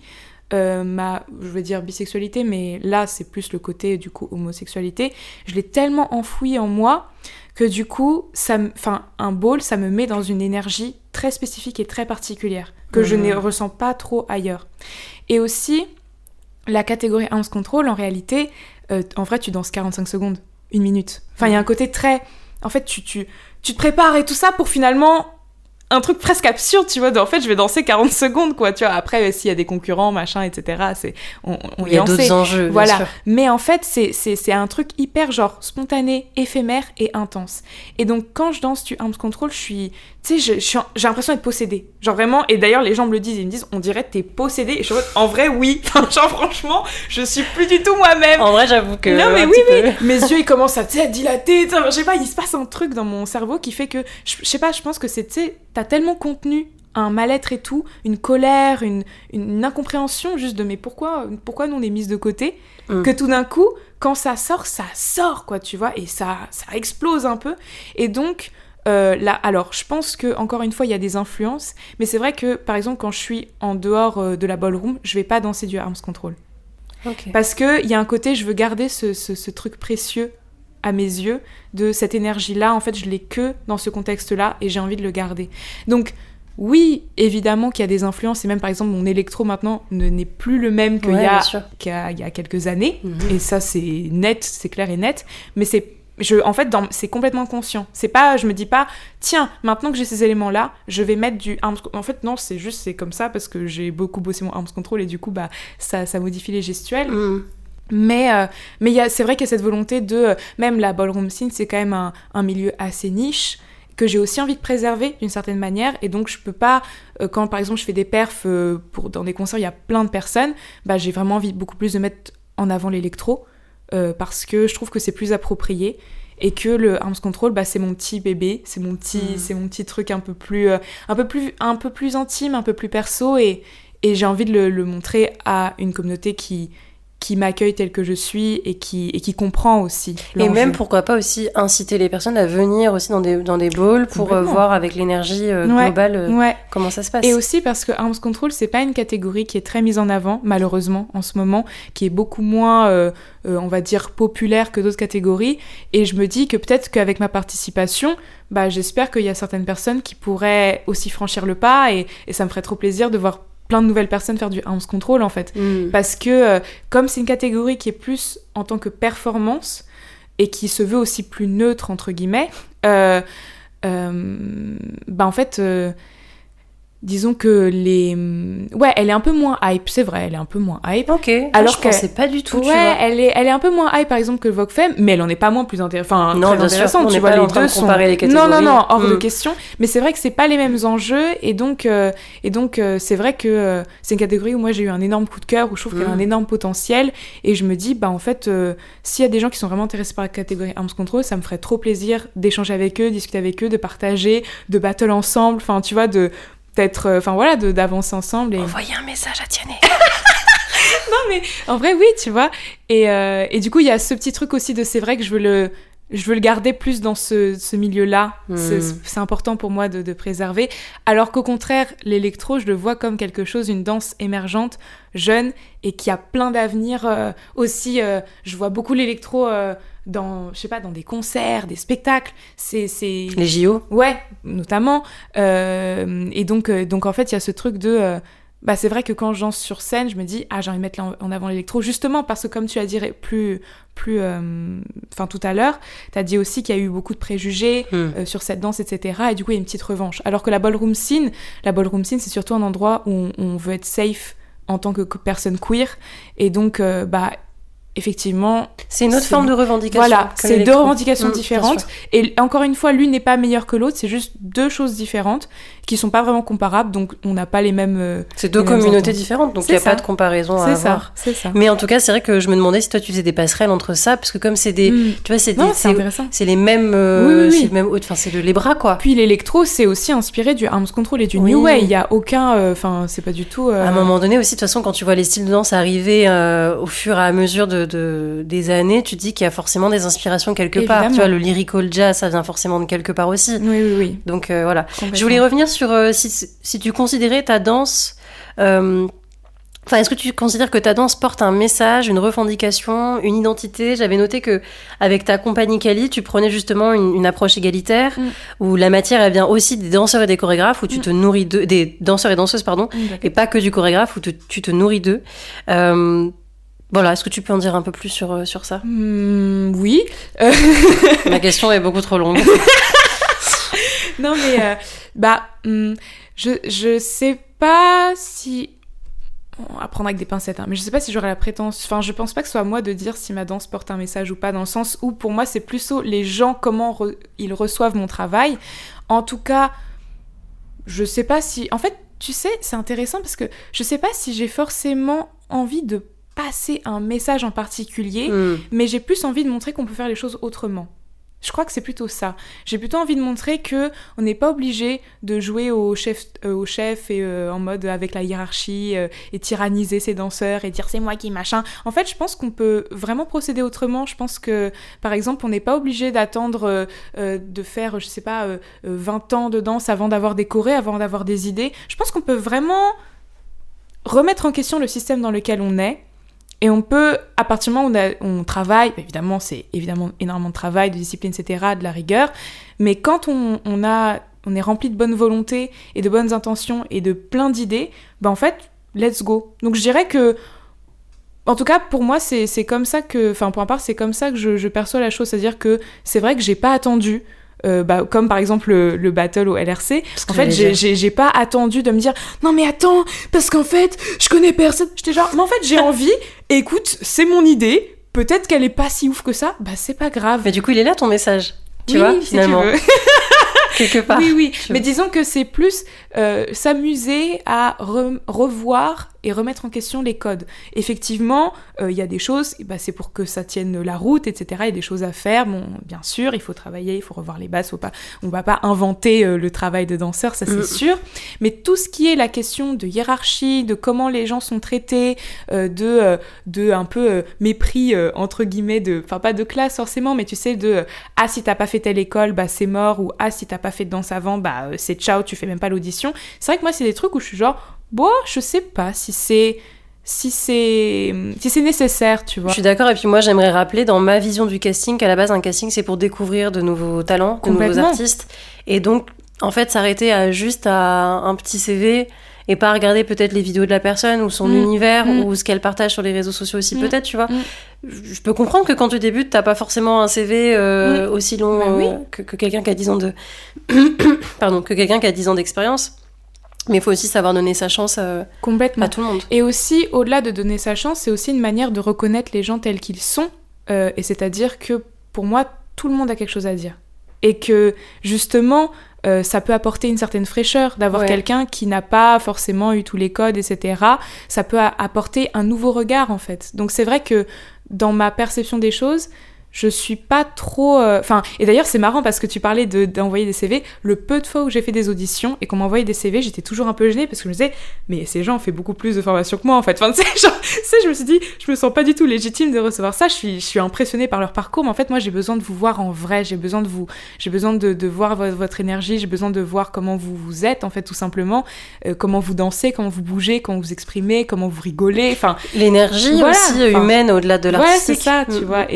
je vais dire bisexualité, mais là, c'est plus le côté, du coup, homosexualité. Je l'ai tellement enfoui en moi que du coup, un ball, ça me met dans une énergie très spécifique et très particulière, que je ne ressens pas trop ailleurs. Et aussi, la catégorie Arms Control, en réalité, en vrai, tu danses 45 secondes, 1 minute. Enfin, il y a un côté très... En fait, tu te prépares et tout ça pour finalement... un truc presque absurde, tu vois, en fait, je vais danser 40 secondes, quoi, tu vois, après, s'il y a des concurrents, machin, etc., il y a d'autres enjeux, voilà. Bien sûr. Mais en fait, c'est un truc hyper, genre, spontané, éphémère et intense. Et donc, quand je danse du Arms Control, j'ai l'impression d'être possédée. Genre, vraiment, et d'ailleurs, les gens me le disent, ils me disent, on dirait que t'es possédée, et je suis en mode, en vrai, oui. Genre, franchement, je suis plus du tout moi-même. En vrai, j'avoue que... Non, mais oui, mes yeux, ils commencent à dilater, je sais pas, il se passe un truc dans mon cerveau qui fait que, je sais pas, je pense que c'est, tu sais, t'as tellement contenu un mal-être et tout, une colère, une incompréhension juste de mais pourquoi nous on est mise de côté, que tout d'un coup, quand ça sort, quoi, tu vois, et ça explose un peu. Et donc, là, alors, je pense que encore une fois, il y a des influences, mais c'est vrai que, par exemple, quand je suis en dehors de la ballroom, je vais pas danser du Arms Control. Okay. Parce qu'il y a un côté, je veux garder ce truc précieux à mes yeux, de cette énergie-là, en fait, je l'ai que dans ce contexte-là, et j'ai envie de le garder. Donc, oui, évidemment qu'il y a des influences, et même, par exemple, mon électro, maintenant, n'est plus le même qu'il y a quelques années, et ça, c'est net, c'est clair et net, mais en fait, c'est complètement conscient. C'est pas, je me dis pas, tiens, maintenant que j'ai ces éléments-là, je vais mettre du arms... En fait, non, c'est comme ça, parce que j'ai beaucoup bossé mon arms control, et du coup, ça modifie les gestuels. Mais c'est vrai qu'il y a cette volonté de... même la ballroom scene, c'est quand même un milieu assez niche, que j'ai aussi envie de préserver d'une certaine manière, et donc je peux pas... quand par exemple je fais des perfs dans des concerts, il y a plein de personnes, j'ai vraiment envie beaucoup plus de mettre en avant l'électro, parce que je trouve que c'est plus approprié, et que le arms control, c'est mon petit bébé, c'est mon petit truc un peu plus intime, un peu plus perso, et j'ai envie de le montrer à une communauté qui m'accueille tel que je suis et qui comprend aussi l'enjeu. Et même, pourquoi pas aussi inciter les personnes à venir aussi dans des balls pour voir avec l'énergie globale comment ça se passe. Et aussi parce que Arms Control, c'est pas une catégorie qui est très mise en avant, malheureusement, en ce moment, qui est beaucoup moins, on va dire, populaire que d'autres catégories. Et je me dis que peut-être qu'avec ma participation, j'espère qu'il y a certaines personnes qui pourraient aussi franchir le pas, et ça me ferait trop plaisir de voir plein de nouvelles personnes faire du Arms Control, en fait. Parce que, comme c'est une catégorie qui est plus en tant que performance, et qui se veut aussi plus neutre, entre guillemets, en fait... disons que elle est un peu moins hype, c'est vrai, elle est un peu moins hype. Ok, alors je pensais pas du tout, tu vois. elle est un peu moins hype, par exemple, que le Vogue Femme, mais elle en est pas moins plus intéressante. Non, bien sûr, on n'est pas en train de comparer les catégories. Non, hors de question. Mais c'est vrai que c'est pas les mêmes enjeux, et donc c'est vrai que c'est une catégorie où moi j'ai eu un énorme coup de cœur, où je trouve qu'elle a un énorme potentiel, et je me dis, en fait, s'il y a des gens qui sont vraiment intéressés par la catégorie Arms Control, ça me ferait trop plaisir d'échanger avec eux, discuter avec eux, de partager, de battle ensemble, enfin, tu vois, d'avancer ensemble et... Envoyer un message à Tiané. Non mais en vrai oui, tu vois, et du coup il y a ce petit truc aussi de, c'est vrai que je veux le garder plus dans ce milieu-là. C'est important pour moi de préserver, alors qu'au contraire l'électro, je le vois comme quelque chose, une danse émergente, jeune, et qui a plein d'avenir aussi. Je vois beaucoup l'électro dans des concerts, des spectacles, c'est les JO, ouais, notamment, et donc en fait il y a ce truc de c'est vrai que quand je danse sur scène, je me dis j'ai envie de mettre en avant l'électro, justement parce que, comme tu as dit plus tout à l'heure, tu as dit aussi qu'il y a eu beaucoup de préjugés sur cette danse, etc., et du coup il y a une petite revanche, alors que la ballroom scene, c'est surtout un endroit où on veut être safe en tant que personne queer, et donc effectivement... C'est une autre forme de revendication. Voilà, c'est deux revendications différentes. Et encore une fois, l'une n'est pas meilleure que l'autre, c'est juste deux choses différentes qui ne sont pas vraiment comparables, donc on n'a pas les mêmes... c'est deux communautés différentes, donc il n'y a pas de comparaison à avoir. C'est ça. Mais en tout cas, c'est vrai que je me demandais si toi tu faisais des passerelles entre ça, parce que comme c'est des... Tu vois, c'est intéressant. C'est les mêmes... Oui. C'est le même... Enfin, c'est les bras, quoi. Puis l'électro, c'est aussi inspiré du Arms Control et du New Way. Il n'y a aucun... c'est pas du tout... À un moment donné aussi, de toute façon, quand tu vois les styles de danse arriver au fur et à mesure des années, tu te dis qu'il y a forcément des inspirations quelque part. Tu vois, le lyrical jazz, ça vient forcément de quelque part aussi. Oui. Donc voilà. Je voulais revenir sur si tu considérais ta danse... est-ce que tu considères que ta danse porte un message, une revendication, une identité ? J'avais noté que avec ta compagnie Kali, tu prenais justement une approche égalitaire, où la matière, elle vient aussi des danseurs et des chorégraphes, où tu te nourris d'eux, des danseurs et danseuses, pardon, et pas que du chorégraphe, où tu te nourris d'eux. Voilà, est-ce que tu peux en dire un peu plus sur ça? Oui. Ma question est beaucoup trop longue. Non, mais je sais pas si... à prendre avec des pincettes, hein, mais je sais pas si j'aurais la prétention... Enfin, je pense pas que ce soit à moi de dire si ma danse porte un message ou pas, dans le sens où, pour moi, c'est plutôt les gens, comment ils reçoivent mon travail. En tout cas, je sais pas si... En fait, tu sais, c'est intéressant parce que je sais pas si j'ai forcément envie de passer un message en particulier, mais j'ai plus envie de montrer qu'on peut faire les choses autrement. Je crois que c'est plutôt ça. J'ai plutôt envie de montrer que on n'est pas obligé de jouer au chef et en mode avec la hiérarchie et tyranniser ses danseurs et dire c'est moi qui machin. En fait, je pense qu'on peut vraiment procéder autrement. Je pense que, par exemple, on n'est pas obligé d'attendre de faire, je sais pas, 20 ans de danse avant d'avoir des chorés, avant d'avoir des idées. Je pense qu'on peut vraiment remettre en question le système dans lequel on est. Et on peut, à partir du moment où on travaille, évidemment, c'est évidemment énormément de travail, de discipline, etc., de la rigueur, mais quand on est rempli de bonne volonté et de bonnes intentions et de plein d'idées, en fait, let's go. Donc je dirais que, en tout cas, pour moi, c'est comme ça que, enfin, pour ma part, c'est comme ça que je perçois la chose, c'est-à-dire que c'est vrai que j'ai pas attendu. Comme par exemple le battle au LRC, en fait j'ai pas attendu de me dire non mais attends parce qu'en fait je connais personne, j'étais genre mais en fait j'ai envie, écoute c'est mon idée, peut-être qu'elle est pas si ouf que ça, c'est pas grave. Mais du coup il est là ton message, tu vois, finalement. Si tu veux. Quelque part. Oui, mais disons que c'est plus s'amuser à revoir et remettre en question les codes. Effectivement, il y a des choses, c'est pour que ça tienne la route, etc. Il y a des choses à faire. Bon, bien sûr, il faut travailler, il faut revoir les bases. On va pas inventer le travail de danseur, ça c'est sûr. Mais tout ce qui est la question de hiérarchie, de comment les gens sont traités, de un peu mépris, entre guillemets, enfin pas de classe forcément, mais tu sais, ah si t'as pas fait telle école, c'est mort, ou ah si t'as pas fait de danse avant, c'est ciao, tu fais même pas l'audition. C'est vrai que moi c'est des trucs où je suis genre je sais pas si c'est nécessaire, tu vois. Je suis d'accord, et puis moi j'aimerais rappeler dans ma vision du casting qu'à la base un casting c'est pour découvrir de nouveaux talents, de nouveaux artistes, et donc en fait s'arrêter à un petit CV et pas regarder peut-être les vidéos de la personne ou son univers ou ce qu'elle partage sur les réseaux sociaux aussi peut-être, tu vois. Je peux comprendre que quand tu débutes t'as pas forcément un CV aussi long que quelqu'un qui a 10 ans de pardon, que quelqu'un qui a 10 ans d'expérience. Mais il faut aussi savoir donner sa chance complètement à tout le monde. Et aussi, au-delà de donner sa chance, c'est aussi une manière de reconnaître les gens tels qu'ils sont. Et c'est-à-dire que, pour moi, tout le monde a quelque chose à dire. Et que, justement, ça peut apporter une certaine fraîcheur d'avoir quelqu'un qui n'a pas forcément eu tous les codes, etc. Ça peut apporter un nouveau regard, en fait. Donc c'est vrai que, dans ma perception des choses, je suis pas trop... et d'ailleurs, c'est marrant parce que tu parlais d'envoyer des CV. Le peu de fois où j'ai fait des auditions et qu'on m'envoyait des CV, j'étais toujours un peu gênée parce que je me disais, mais ces gens ont fait beaucoup plus de formation que moi, en fait. Enfin, tu sais, je me suis dit, je me sens pas du tout légitime de recevoir ça. Je suis impressionnée par leur parcours, mais en fait, moi, j'ai besoin de vous voir en vrai. J'ai besoin de voir votre énergie. J'ai besoin de voir comment vous êtes, en fait, tout simplement. Comment vous dansez, comment vous bougez, comment vous exprimez, comment vous rigolez. Enfin, l'énergie aussi humaine au-delà de l'artistique. Ouais, c'est ça, tu vois.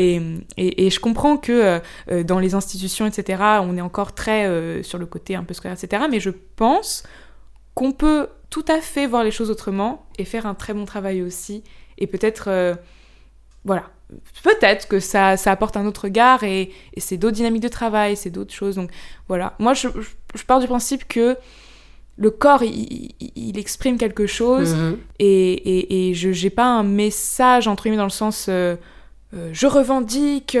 Et je comprends que dans les institutions, etc., on est encore très sur le côté un peu scolaire, etc., mais je pense qu'on peut tout à fait voir les choses autrement et faire un très bon travail aussi. Et peut-être, peut-être que ça apporte un autre regard et c'est d'autres dynamiques de travail, c'est d'autres choses. Donc voilà, moi je pars du principe que le corps, il exprime quelque chose et je n'ai pas un message, entre guillemets, dans le sens... je revendique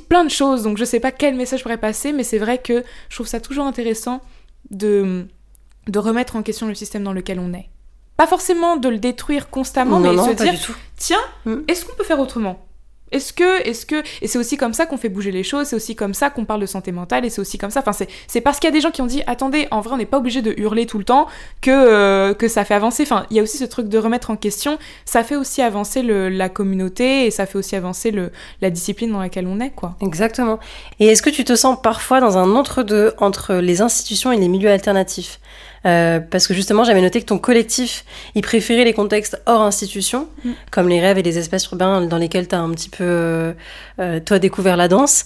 plein de choses, donc je sais pas quel message je pourrais passer, mais c'est vrai que je trouve ça toujours intéressant de remettre en question le système dans lequel on est. Pas forcément de le détruire constamment, mais se dire, tiens, est-ce qu'on peut faire autrement ? Est-ce que... Et c'est aussi comme ça qu'on fait bouger les choses, c'est aussi comme ça qu'on parle de santé mentale, et c'est aussi comme ça... Enfin, c'est parce qu'il y a des gens qui ont dit, attendez, en vrai, on n'est pas obligé de hurler tout le temps que ça fait avancer. Enfin, il y a aussi ce truc de remettre en question. Ça fait aussi avancer la communauté, et ça fait aussi avancer la discipline dans laquelle on est, quoi. Exactement. Et est-ce que tu te sens parfois dans un entre-deux entre les institutions et les milieux alternatifs ? Parce que justement j'avais noté que ton collectif il préférait les contextes hors institution comme les rêves et les espaces urbains dans lesquels t'as un petit peu toi découvert la danse,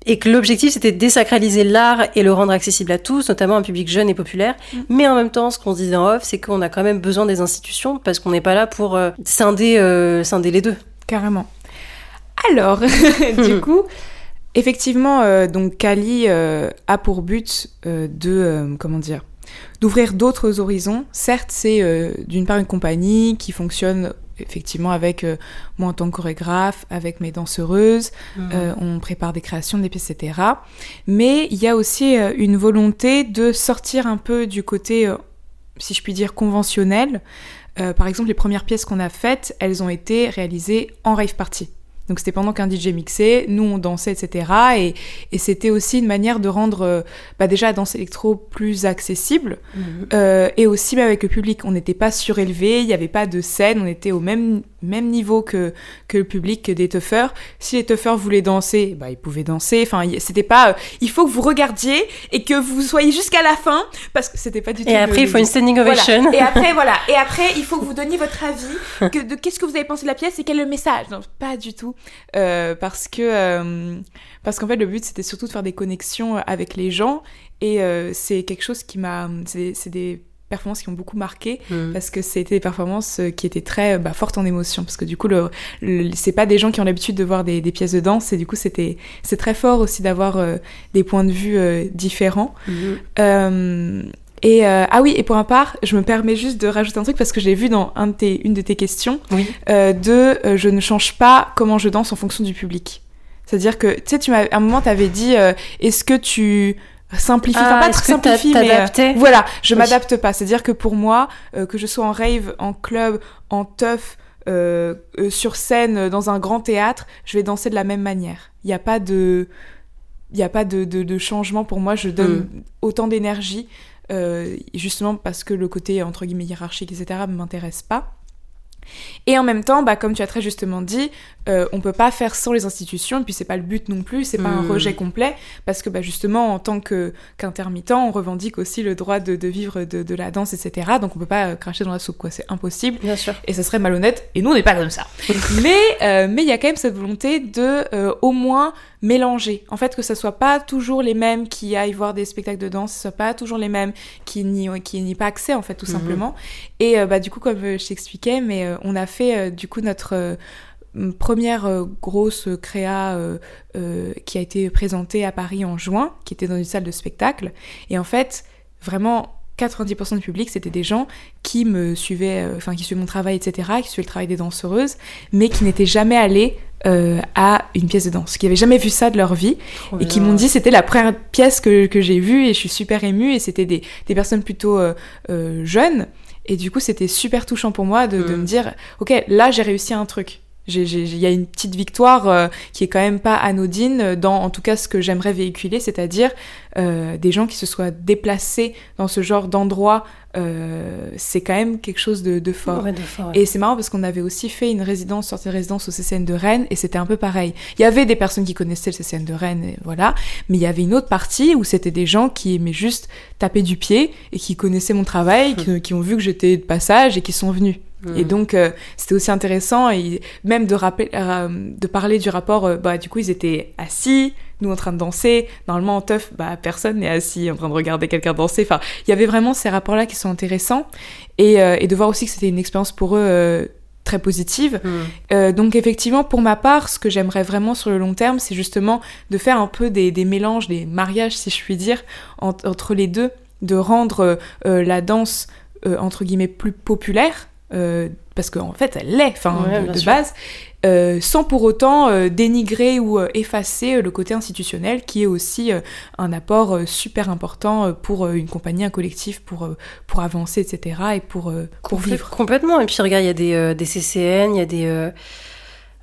Et que l'objectif, c'était de désacraliser l'art et le rendre accessible à tous, notamment à un public jeune et populaire. Mais en même temps, ce qu'on se disait en off, c'est qu'on a quand même besoin des institutions, parce qu'on n'est pas là pour scinder les deux. Carrément. Alors, du coup, effectivement, donc Kali a pour but d'ouvrir d'autres horizons. Certes, c'est d'une part une compagnie qui fonctionne effectivement avec moi en tant que chorégraphe, avec mes danseuses, on prépare des créations, des pièces, etc. Mais il y a aussi une volonté de sortir un peu du côté, si je puis dire, conventionnel. Par exemple, les premières pièces qu'on a faites, elles ont été réalisées en rave party. Donc c'était pendant qu'un DJ mixait, nous on dansait, etc. Et c'était aussi une manière de rendre déjà la danse électro plus accessible, et aussi même avec le public. On n'était pas surélevé, il n'y avait pas de scène, on était au même niveau que le public, que des tuffers. Si les tuffers voulaient danser, ils pouvaient danser. Enfin, c'était pas il faut que vous regardiez et que vous soyez jusqu'à la fin, parce que c'était pas du tout. Et après, il faut une standing ovation. Voilà. Et après, il faut que vous donniez votre avis de qu'est-ce que vous avez pensé de la pièce et quel est le message. Non, pas du tout. Parce qu'en fait, le but, c'était surtout de faire des connexions avec les gens. Et c'est quelque chose qui m'a... C'est des performances qui ont beaucoup marqué, parce que c'était des performances qui étaient très fortes en émotion, parce que du coup c'est pas des gens qui ont l'habitude de voir des pièces de danse, et du coup c'est très fort aussi d'avoir des points de vue différents. Et pour ma part, je me permets juste de rajouter un truc, parce que j'ai vu dans une de tes questions, je ne change pas comment je danse en fonction du public. C'est-à-dire que, tu sais, à un moment, t'avais dit, est-ce que tu simplifie, pas trop simplifie, mais voilà, je m'adapte pas. C'est-à-dire que pour moi, que je sois en rave, en club, en teuf, sur scène, dans un grand théâtre, je vais danser de la même manière. Il n'y a pas de changement pour moi. Je donne autant d'énergie, justement parce que le côté entre guillemets hiérarchique, etc., ne m'intéresse pas. Et en même temps, comme tu as très justement dit, on peut pas faire sans les institutions, et puis c'est pas le but non plus, c'est pas un rejet complet, parce que justement en tant qu'intermittent, on revendique aussi le droit de vivre de la danse, etc. Donc on peut pas cracher dans la soupe, quoi, c'est impossible. Bien sûr. Et ça serait malhonnête, et nous on n'est pas comme ça. Mais il y a quand même cette volonté de au moins mélanger. En fait, que ça soit pas toujours les mêmes qui aillent voir des spectacles de danse, que ce soit pas toujours les mêmes qui n'y aient pas accès, en fait, tout simplement. Et du coup, comme je t'expliquais, mais on a fait du coup notre première grosse créa qui a été présentée à Paris en juin, qui était dans une salle de spectacle. Et en fait, vraiment 90% du public, c'était des gens qui me suivaient, qui suivaient mon travail, etc., qui suivaient le travail des danseuses, mais qui n'étaient jamais allés à une pièce de danse, qui n'avaient jamais vu ça de leur vie, et qui m'ont dit c'était la première pièce que j'ai vue, et je suis super émue, et c'était des personnes plutôt jeunes, et du coup c'était super touchant pour moi de me dire ok, là j'ai réussi un truc. Il y a une petite victoire qui est quand même pas anodine dans, en tout cas, ce que j'aimerais véhiculer, c'est-à-dire des gens qui se soient déplacés dans ce genre d'endroit, c'est quand même quelque chose de fort. Ouais. Et c'est marrant parce qu'on avait aussi fait une sortie de résidence au CCN de Rennes, et c'était un peu pareil. Il y avait des personnes qui connaissaient le CCN de Rennes, et voilà, mais il y avait une autre partie où c'était des gens qui aimaient juste taper du pied et qui connaissaient mon travail, qui ont vu que j'étais de passage et qui sont venus. Et donc c'était aussi intéressant, et même de parler du rapport, du coup ils étaient assis, nous en train de danser, normalement en teuf, personne n'est assis en train de regarder quelqu'un danser, enfin il y avait vraiment ces rapports là qui sont intéressants, et de voir aussi que c'était une expérience pour eux très positive. Donc effectivement, pour ma part, ce que j'aimerais vraiment sur le long terme, c'est justement de faire un peu des mélanges, des mariages si je puis dire, entre les deux, de rendre la danse entre guillemets plus populaire, parce qu'en fait elle l'est, de base, sans pour autant dénigrer ou effacer le côté institutionnel, qui est aussi un apport super important pour une compagnie, un collectif, pour avancer, etc., et pour vivre. Complètement. Et puis regarde, il y a des CCN, il y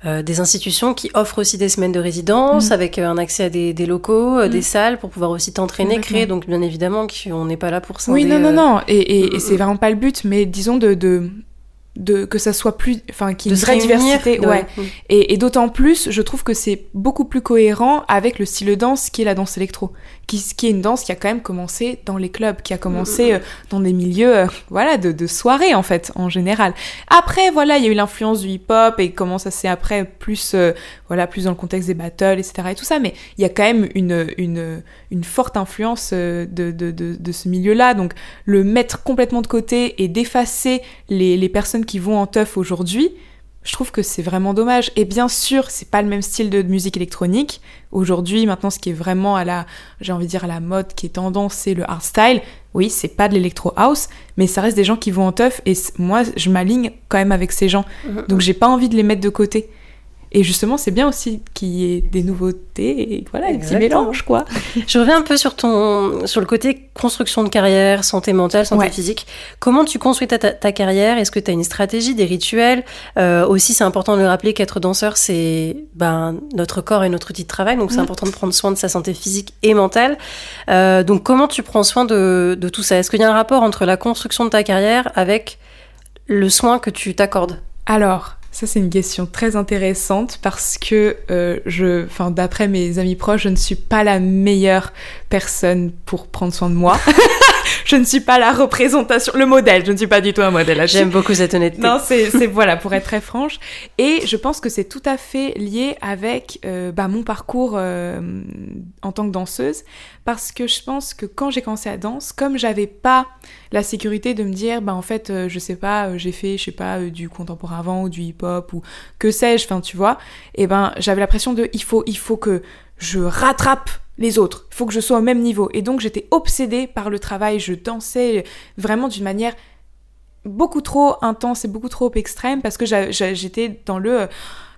a des institutions qui offrent aussi des semaines de résidence avec un accès à des locaux, des salles pour pouvoir aussi t'entraîner, créer. Donc bien évidemment qu'on n'est pas là pour scinder. Oui, non. Et c'est vraiment pas le but, mais disons de que ça soit plus, enfin, qu'il y ait De une vraie se réunir, diversité, ouais. Et d'autant plus, je trouve que c'est beaucoup plus cohérent avec le style de danse qui est la danse électro, qui est une danse qui a quand même commencé dans les clubs, qui a commencé dans des milieux, voilà, de soirée en fait, en général. Après, voilà, il y a eu l'influence du hip-hop et comment ça s'est après plus, voilà, plus dans le contexte des battles, etc. et tout ça, mais il y a quand même une forte influence de ce milieu-là, donc le mettre complètement de côté et d'effacer les personnes qui vont en teuf aujourd'hui, je trouve que c'est vraiment dommage. Et bien sûr, c'est pas le même style de musique électronique. Aujourd'hui, maintenant, ce qui est vraiment j'ai envie de dire à la mode, qui est tendance, c'est le hardstyle. Oui, c'est pas de l'électro house, mais ça reste des gens qui vont en teuf, et moi, je m'aligne quand même avec ces gens. Donc j'ai pas envie de les mettre de côté. Et justement, c'est bien aussi qu'il y ait des nouveautés et voilà, un petit mélange, quoi. Je reviens un peu sur le côté construction de carrière, santé mentale, santé physique. Comment tu construis ta carrière ? Est-ce que tu as une stratégie, des rituels ? Aussi, c'est important de le rappeler qu'être danseur, c'est notre corps et notre outil de travail. Donc, c'est important de prendre soin de sa santé physique et mentale. Donc, comment tu prends soin de tout ça ? Est-ce qu'il y a un rapport entre la construction de ta carrière avec le soin que tu t'accordes ? Alors, ça, c'est une question très intéressante parce que d'après mes amis proches, je ne suis pas la meilleure personne pour prendre soin de moi. Je ne suis pas la représentation, le modèle. Je ne suis pas du tout un modèle. J'aime beaucoup cette honnêteté. Non, c'est voilà, pour être très franche. Et je pense que c'est tout à fait lié avec mon parcours en tant que danseuse, parce que je pense que quand j'ai commencé à danse, comme j'avais pas la sécurité de me dire, en fait, je sais pas, j'ai fait, je sais pas, du contemporain avant ou du hip-hop ou que sais-je, enfin, tu vois, et j'avais la pression de, il faut que je rattrape les autres, il faut que je sois au même niveau. Et donc, j'étais obsédée par le travail, je dansais vraiment d'une manière beaucoup trop intense et beaucoup trop extrême, parce que j'étais dans le...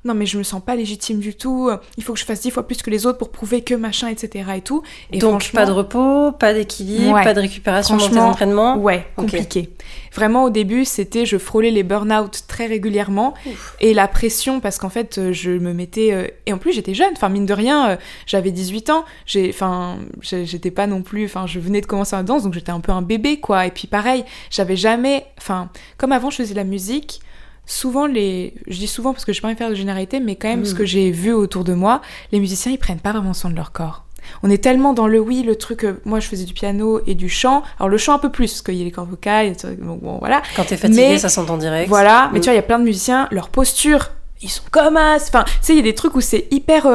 non mais je me sens pas légitime du tout, il faut que je fasse 10 fois plus que les autres pour prouver que machin, etc. et tout. Et donc pas de repos, pas d'équilibre, pas de récupération dans tes entraînements. Ouais, compliqué. Vraiment au début, je frôlais les burn-out très régulièrement. Ouf. Et la pression, parce qu'en fait je me mettais... et en plus j'étais jeune, enfin mine de rien, j'avais 18 ans, j'étais pas non plus... Enfin je venais de commencer la danse, donc j'étais un peu un bébé quoi. Et puis pareil, j'avais jamais... Enfin comme avant je faisais de la musique, souvent je dis souvent parce que je n'ai pas envie de faire de généralité, mais quand même ce que j'ai vu autour de moi, les musiciens ils prennent pas vraiment soin de leur corps. On est tellement dans le truc, moi je faisais du piano et du chant, alors le chant un peu plus, parce qu'il y a les cordes vocales, bon voilà. Quand t'es fatigué, ça s'entend direct. Voilà, mais tu vois, il y a plein de musiciens, leur posture, ils sont comme as, enfin, tu sais, il y a des trucs où c'est hyper,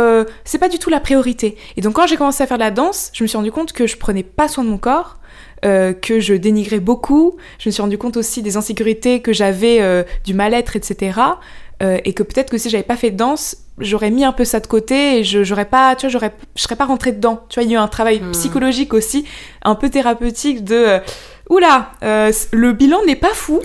c'est pas du tout la priorité. Et donc quand j'ai commencé à faire de la danse, je me suis rendu compte que je prenais pas soin de mon corps, que je dénigrais beaucoup, je me suis rendu compte aussi des insécurités que j'avais, du mal-être, etc. Et que peut-être que si j'avais pas fait de danse, j'aurais mis un peu ça de côté et je serais pas rentrée dedans. Tu vois, il y a eu un travail psychologique aussi, un peu thérapeutique de... oula, le bilan n'est pas fou.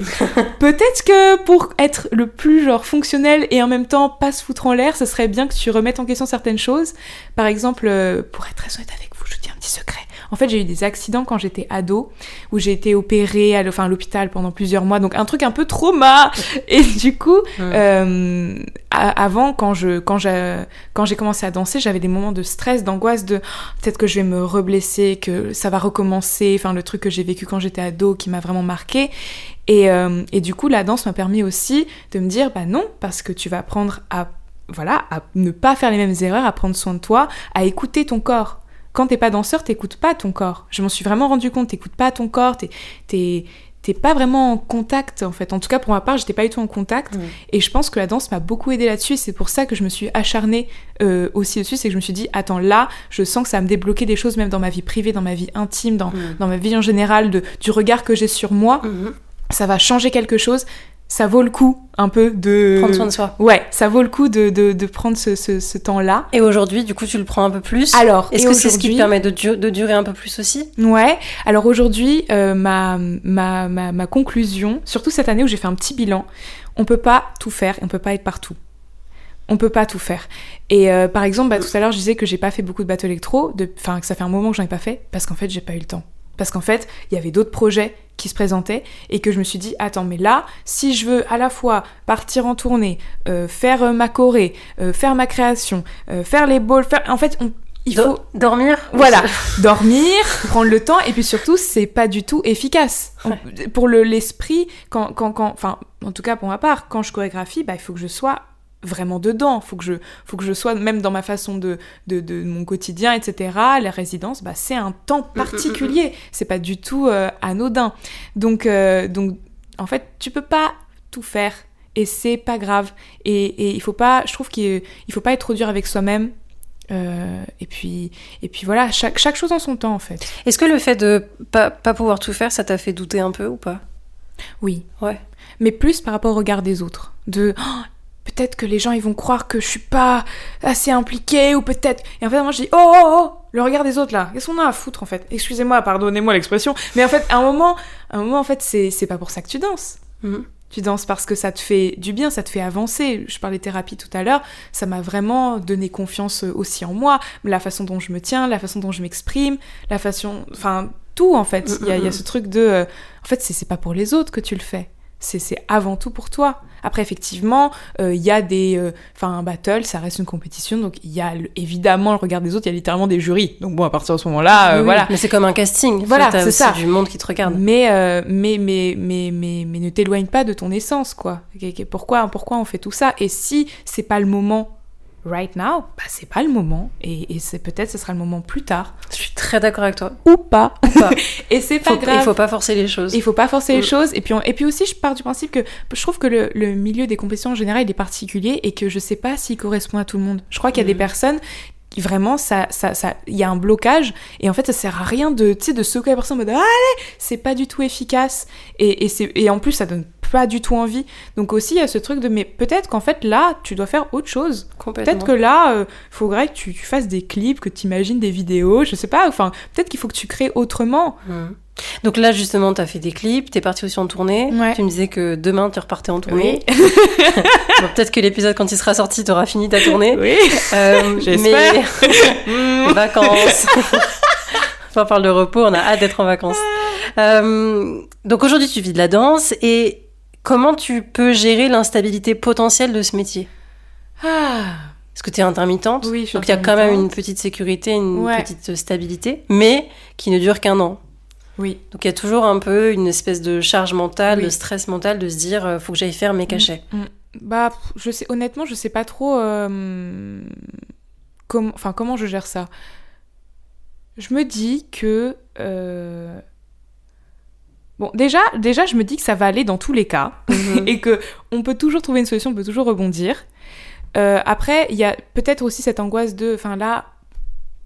Peut-être que pour être le plus fonctionnel et en même temps pas se foutre en l'air, ça serait bien que tu remettes en question certaines choses. Par exemple, pour être très honnête avec vous, je vous dis un petit secret. En fait, j'ai eu des accidents quand j'étais ado, où j'ai été opérée à l'hôpital pendant plusieurs mois, donc un truc un peu trauma. Et du coup, avant, quand j'ai commencé à danser, j'avais des moments de stress, d'angoisse, de peut-être que je vais me reblesser, que ça va recommencer, enfin le truc que j'ai vécu quand j'étais ado qui m'a vraiment marquée. Et du coup, la danse m'a permis aussi de me dire, non, parce que tu vas apprendre à ne pas faire les mêmes erreurs, à prendre soin de toi, à écouter ton corps. Quand t'es pas danseur, t'écoutes pas ton corps. Je m'en suis vraiment rendu compte, t'écoutes pas ton corps, t'es pas vraiment en contact, en fait. En tout cas, pour ma part, j'étais pas du tout en contact. Et je pense que la danse m'a beaucoup aidée là-dessus. Et c'est pour ça que je me suis acharnée aussi dessus. C'est que je me suis dit, attends, là, je sens que ça va me débloquer des choses, même dans ma vie privée, dans ma vie intime, dans ma vie en général, du regard que j'ai sur moi. Ça va changer quelque chose. Ça vaut le coup un peu de... prendre soin de soi. Ouais, ça vaut le coup de prendre ce temps-là. Et aujourd'hui, du coup, tu le prends un peu plus. Alors, est-ce que c'est ce qui te permet de durer un peu plus aussi ? Ouais. Alors aujourd'hui, ma conclusion, surtout cette année où j'ai fait un petit bilan, on peut pas tout faire et on peut pas être partout. On peut pas tout faire. Et par exemple, tout à l'heure, je disais que j'ai pas fait beaucoup de bateaux électro, que ça fait un moment que j'en ai pas fait, parce qu'en fait, j'ai pas eu le temps. Parce qu'en fait, il y avait d'autres projets qui se présentaient et que je me suis dit, attends, mais là, si je veux à la fois partir en tournée, faire ma choré, faire ma création, faire les balls, en fait, il faut dormir. Voilà, dormir, prendre le temps, et puis surtout, c'est pas du tout efficace. Pour l'esprit, enfin, en tout cas pour ma part, quand je chorégraphie, il faut que je sois vraiment dedans, faut que je sois même dans ma façon de mon quotidien, etc. La résidence, c'est un temps particulier, c'est pas du tout anodin. Donc en fait, tu peux pas tout faire, et c'est pas grave. Et il faut pas, je trouve qu'il faut pas être trop dur avec soi-même. Et puis voilà, chaque chose en son temps en fait. Est-ce que le fait de pas pouvoir tout faire, ça t'a fait douter un peu ou pas ? Oui. Ouais. Mais plus par rapport au regard des autres. Peut-être que les gens ils vont croire que je suis pas assez impliquée, ou peut-être... Et en fait moi je dis oh, le regard des autres là, qu'est-ce qu'on a à foutre en fait ? Excusez-moi, pardonnez-moi l'expression, mais en fait à un moment en fait c'est pas pour ça que tu danses. Tu danses parce que ça te fait du bien, ça te fait avancer. Je parlais thérapie tout à l'heure, ça m'a vraiment donné confiance aussi en moi, la façon dont je me tiens, la façon dont je m'exprime, la façon... Enfin, tout en fait. Il y a ce truc de... En fait, c'est pas pour les autres que tu le fais. C'est avant tout pour toi. Après, effectivement, il y a des... un battle, ça reste une compétition, donc il y a évidemment le regard des autres, il y a littéralement des jurys. Donc bon, à partir de ce moment-là, voilà. Mais c'est comme un casting. Voilà, t'as c'est aussi ça. Du monde qui te regarde. Mais ne t'éloigne pas de ton essence, quoi. Pourquoi on fait tout ça ? Et si c'est pas le moment... right now, c'est pas le moment, et c'est peut-être ce sera le moment plus tard. Je suis très d'accord avec toi. Ou pas. Et c'est pas grave. Il faut pas forcer les choses. Il faut pas forcer les choses, et puis aussi je pars du principe que je trouve que le milieu des compétitions en général il est particulier, et que je sais pas s'il correspond à tout le monde. Je crois qu'il y a des personnes qui vraiment ça il y a un blocage, et en fait ça sert à rien de secouer la personne en mode allez, c'est pas du tout efficace, et en plus ça donne pas du tout envie. Donc aussi il y a ce truc de mais peut-être qu'en fait là tu dois faire autre chose. Peut-être que là faudrait que tu fasses des clips, que tu imagines des vidéos, je sais pas, enfin peut-être qu'il faut que tu crées autrement. Donc là justement t'as fait des clips, t'es partie aussi en tournée. Ouais. Tu me disais que demain tu repartais en tournée. Oui. Bon, peut-être que l'épisode quand il sera sorti t'auras fini ta tournée. Oui. J'espère. Mais... vacances. On parle de repos, on a hâte d'être en vacances. Donc aujourd'hui tu vis de la danse, et comment tu peux gérer l'instabilité potentielle de ce métier ? Parce que tu es intermittente, oui, donc il y a quand même une petite sécurité, une petite stabilité, mais qui ne dure qu'un an. Oui. Donc il y a toujours un peu une espèce de charge mentale, de stress mental, de se dire faut que j'aille faire mes cachets. Honnêtement, je sais pas trop comment je gère ça. Je me dis que déjà, je me dis que ça va aller dans tous les cas, et que on peut toujours trouver une solution, on peut toujours rebondir. Après, il y a peut-être aussi cette angoisse de... là,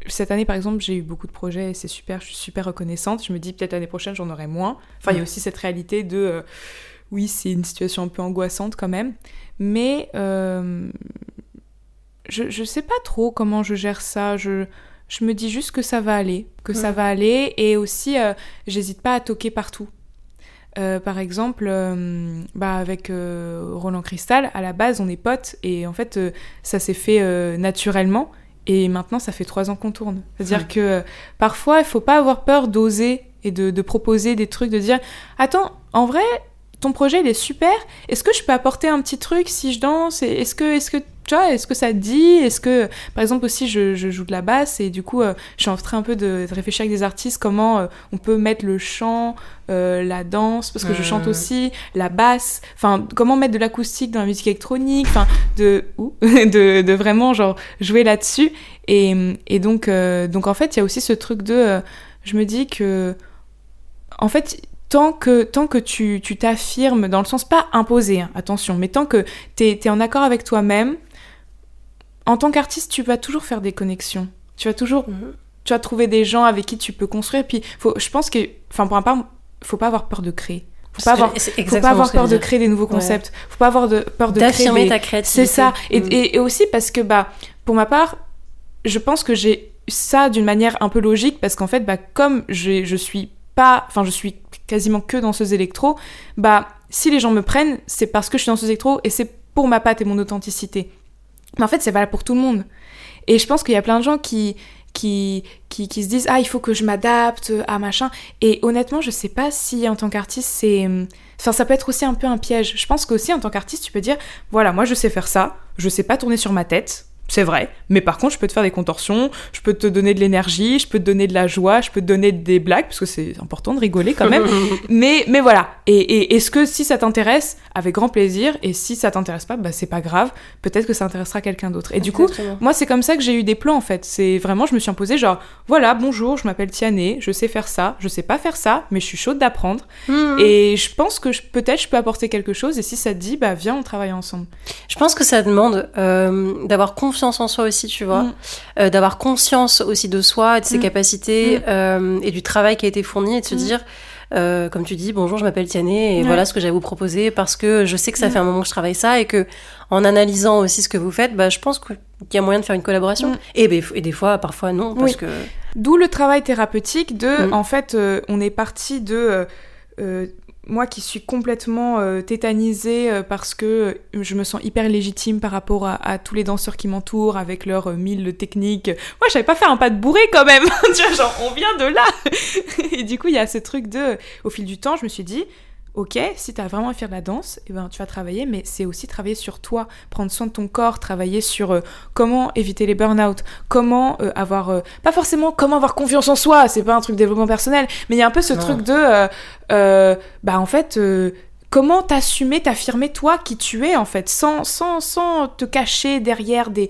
cette année, par exemple, j'ai eu beaucoup de projets, et c'est super, je suis super reconnaissante. Je me dis, peut-être l'année prochaine, j'en aurai moins. Il y a aussi cette réalité de... oui, c'est une situation un peu angoissante quand même. Mais je sais pas trop comment je gère ça. Je me dis juste que ça va aller. Ça va aller. Et aussi, j'hésite pas à toquer partout. Par exemple, avec Roland Cristal, à la base, on est potes, et en fait, ça s'est fait naturellement, et maintenant, ça fait 3 ans qu'on tourne. C'est-à-dire que parfois, il faut pas avoir peur d'oser et de proposer des trucs, de dire « Attends, en vrai, ton projet, il est super, est-ce que je peux apporter un petit truc si je danse ? Est-ce que tu vois, est-ce que ça te dit ? Est-ce que, par exemple, aussi, je joue de la basse, et du coup, je suis en train un peu de réfléchir avec des artistes comment on peut mettre le chant, la danse, parce que je chante aussi, la basse, comment mettre de l'acoustique dans la musique électronique, de vraiment, genre, jouer là-dessus. Et donc, en fait, il y a aussi ce truc de... je me dis que, en fait... Tant que tu t'affirmes, dans le sens pas imposé, attention, mais tant que t'es en accord avec toi-même, en tant qu'artiste, tu vas toujours faire des connexions. Tu vas trouver des gens avec qui tu peux construire. Puis, je pense que, pour ma part, faut pas avoir peur de créer. Faut pas avoir peur de créer des nouveaux concepts. Faut pas avoir peur de d'affirmer ta créativité. C'est ça. Et aussi parce que, pour ma part, je pense que j'ai ça d'une manière un peu logique, parce qu'en fait, comme je suis quasiment que danseuse électro, si les gens me prennent, c'est parce que je suis danseuse électro, et c'est pour ma patte et mon authenticité. Mais en fait, c'est valable pour tout le monde. Et je pense qu'il y a plein de gens qui se disent « Ah, il faut que je m'adapte à machin ». Et honnêtement, je sais pas si en tant qu'artiste, ça peut être aussi un peu un piège. Je pense qu'aussi, en tant qu'artiste, tu peux dire « Voilà, moi, je sais faire ça. Je sais pas tourner sur ma tête. c'est vrai, mais par contre, je peux te faire des contorsions, je peux te donner de l'énergie, je peux te donner de la joie, je peux te donner des blagues, parce que c'est important de rigoler quand même. mais voilà. Et est-ce que si ça t'intéresse, avec grand plaisir, et si ça t'intéresse pas, bah c'est pas grave, peut-être que ça intéressera quelqu'un d'autre. Et du coup, moi, c'est comme ça que j'ai eu des plans, en fait. C'est vraiment, je me suis imposée, genre, voilà, bonjour, je m'appelle Tiané, je sais faire ça, je sais pas faire ça, mais je suis chaude d'apprendre. Et je pense que peut-être je peux apporter quelque chose, et si ça te dit, bah viens, on travaille ensemble. Je pense que ça demande d'avoir confiance en soi aussi, tu vois, d'avoir conscience aussi de soi, de ses capacités et du travail qui a été fourni et de se dire, comme tu dis, bonjour, je m'appelle Tiané et voilà ce que j'ai à vous proposer parce que je sais que ça fait un moment que je travaille ça et que en analysant aussi ce que vous faites, bah, je pense qu'il y a moyen de faire une collaboration. Et des fois, parfois non, parce que... D'où le travail thérapeutique de, en fait, on est parti de... moi qui suis complètement tétanisée parce que je me sens hyper légitime par rapport à tous les danseurs qui m'entourent avec leurs 1000 techniques. Moi, je savais pas faire un pas de bourré quand même. Tu vois, genre, on vient de là. Et du coup, il y a ce truc de... Au fil du temps, je me suis dit... Ok, si t'as vraiment à faire de la danse, eh ben, tu vas travailler, mais c'est aussi travailler sur toi, prendre soin de ton corps, travailler sur comment éviter les burn-out, comment avoir... pas forcément comment avoir confiance en soi, c'est pas un truc de développement personnel, mais il y a un peu ce truc de... bah en fait... comment t'assumer, t'affirmer toi qui tu es en fait, sans te cacher derrière des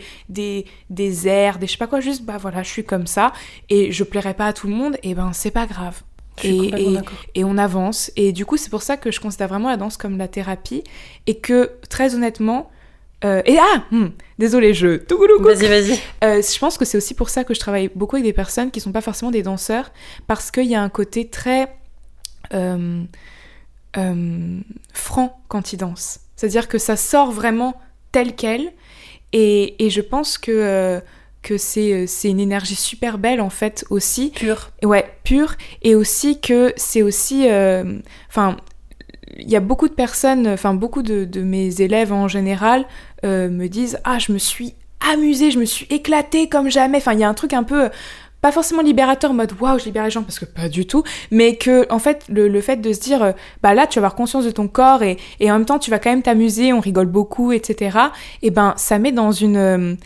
airs, des je sais pas quoi, juste bah voilà, je suis comme ça, et je plairai pas à tout le monde, et ben c'est pas grave. Et on avance. Et du coup, c'est pour ça que je considère vraiment la danse comme la thérapie. Et que, très honnêtement... désolée, Vas-y. Je pense que c'est aussi pour ça que je travaille beaucoup avec des personnes qui sont pas forcément des danseurs. Parce qu'il y a un côté très... franc quand ils dansent. C'est-à-dire que ça sort vraiment tel quel. Et je pense que c'est une énergie super belle en fait aussi. Pure. Ouais, pure. Et aussi que c'est aussi... Enfin, il y a beaucoup de personnes, enfin beaucoup de mes élèves en général me disent « Ah, je me suis amusée, je me suis éclatée comme jamais ». Enfin, il y a un truc un peu... pas forcément libérateur, en mode « Waouh, je libère les gens », parce que pas du tout. Mais que, en fait, le fait de se dire « Bah là, tu vas avoir conscience de ton corps et en même temps, tu vas quand même t'amuser, on rigole beaucoup, etc. » Et ben, ça met dans une...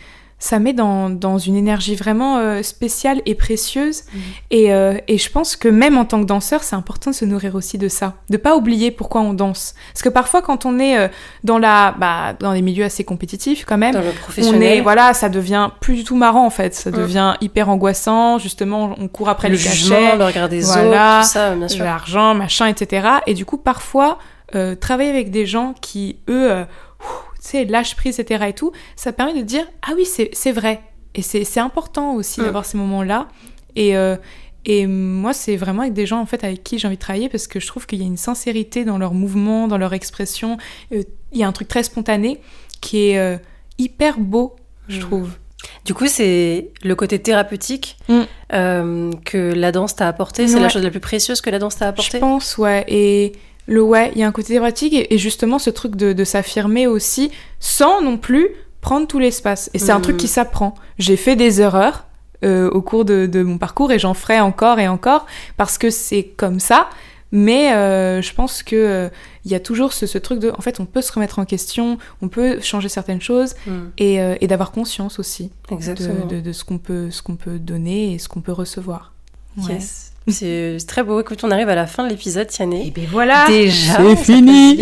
dans une énergie vraiment spéciale et précieuse. Et je pense que même en tant que danseur, c'est important de se nourrir aussi de ça. De pas oublier pourquoi on danse. Parce que parfois, quand on est dans les milieux assez compétitifs quand même, dans le professionnel, ça devient plus du tout marrant en fait. Ça devient hyper angoissant. Justement, on court après le les jugement, cachets. le regard des autres, tout ça, bien sûr. L'argent, machin, etc. Et du coup, parfois, travailler avec des gens qui, eux... tu sais, lâche prise, etc. et tout, ça permet de dire « Ah oui, c'est vrai ». Et c'est important aussi d'avoir ces moments-là. Et moi, c'est vraiment avec des gens en fait, avec qui j'ai envie de travailler parce que je trouve qu'il y a une sincérité dans leurs mouvements, dans leur expression. Il y a un truc très spontané qui est hyper beau, je trouve. Du coup, c'est le côté thérapeutique que la danse t'a apporté. C'est la chose la plus précieuse que la danse t'a apporté. Je pense, ouais. Et... il y a un côté thérapeutique et justement ce truc de s'affirmer aussi sans non plus prendre tout l'espace. Et c'est un truc qui s'apprend. J'ai fait des erreurs au cours de mon parcours et j'en ferai encore et encore parce que c'est comme ça. Mais je pense que y a toujours ce truc de... En fait, on peut se remettre en question, on peut changer certaines choses et d'avoir conscience aussi de ce qu'on peut donner et ce qu'on peut recevoir. Ouais. Yes. C'est très beau. Écoute, on arrive à la fin de l'épisode, Tiané. Et ben voilà, déjà, c'est fini.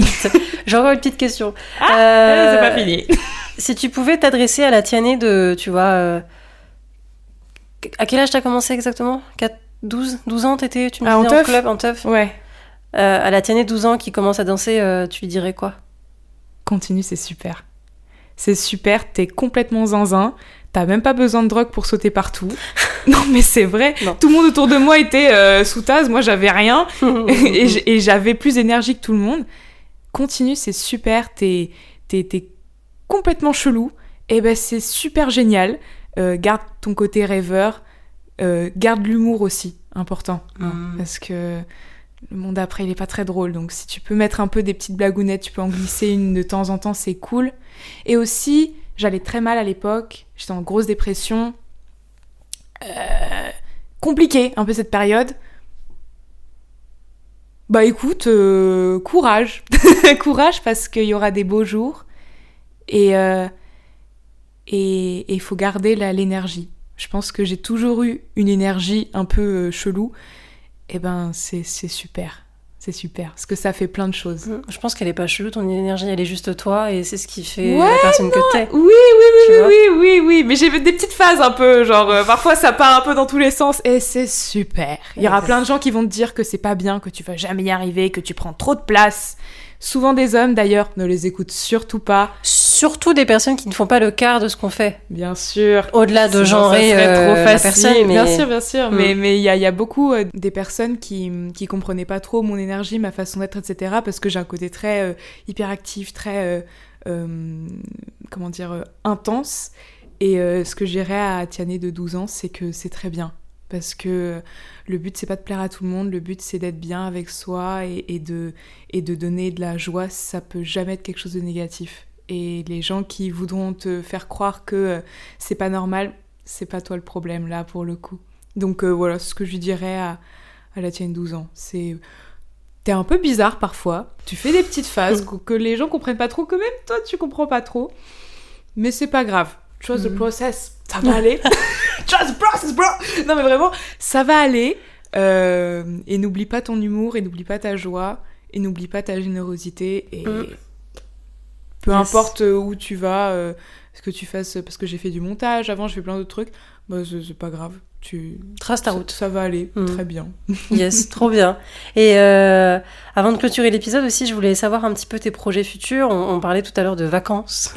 J'ai encore une petite question. C'est pas fini. Si tu pouvais t'adresser à la Tiané de, tu vois, à quel âge t'as commencé exactement 12 ans t'étais, tu me disais en club, en teuf. Ouais. À la Tiané 12 ans qui commence à danser, tu lui dirais quoi? Continue, c'est super. C'est super, t'es complètement zinzin. T'as même pas besoin de drogue pour sauter partout. Non, mais c'est vrai. Non. Tout le monde autour de moi était sous tasse. Moi, j'avais rien. et j'avais plus d'énergie que tout le monde. Continue, c'est super. T'es complètement chelou. Et ben, c'est super génial. Garde ton côté rêveur. Garde l'humour aussi, important. Parce que le monde après, il est pas très drôle. Donc, si tu peux mettre un peu des petites blagounettes, tu peux en glisser une de temps en temps, c'est cool. Et aussi... J'allais très mal à l'époque, j'étais en grosse dépression. Compliqué un peu cette période. Bah écoute, courage. Courage parce qu'il y aura des beaux jours. Et et il faut garder l'énergie. Je pense que j'ai toujours eu une énergie un peu chelou. Et ben, c'est super. C'est super, parce que ça fait plein de choses. Je pense qu'elle est pas chelou, ton énergie, elle est juste toi, et c'est ce qui fait la personne que t'es. Oui, mais j'ai des petites phases un peu, genre, parfois ça part un peu dans tous les sens, et c'est super. Il y aura plein de gens qui vont te dire que c'est pas bien, que tu vas jamais y arriver, que tu prends trop de place. Souvent des hommes, d'ailleurs, ne les écoute surtout pas. Surtout des personnes qui ne font pas le quart de ce qu'on fait. Bien sûr. Au-delà de genrer trop facile. La personne. Mais... Bien sûr. Mais il y a beaucoup des personnes qui comprenaient pas trop mon énergie, ma façon d'être, etc. Parce que j'ai un côté très hyperactif, très, intense. Et ce que je dirais à Tiané de 12 ans, c'est que c'est très bien. Parce que le but, c'est pas de plaire à tout le monde, le but, c'est d'être bien avec soi et de donner de la joie. Ça peut jamais être quelque chose de négatif. Et les gens qui voudront te faire croire que c'est pas normal, c'est pas toi le problème, là, pour le coup. Donc voilà, ce que je lui dirais à la tienne 12 ans, c'est... T'es un peu bizarre parfois, tu fais des petites phases que les gens comprennent pas trop, que même toi, tu comprends pas trop. Mais c'est pas grave. Trust the process, ça va aller. Trust the process, bro. Non mais vraiment, ça va aller. Et n'oublie pas ton humour, et n'oublie pas ta joie, et n'oublie pas ta générosité. Et peu importe où tu vas, ce que tu fasses, parce que j'ai fait du montage avant, je fais plein d'autres trucs, bah c'est pas grave. Tu traces ta route. Ça va aller très bien. Yes, trop bien. Et avant de clôturer l'épisode aussi, je voulais savoir un petit peu tes projets futurs. On parlait tout à l'heure de vacances.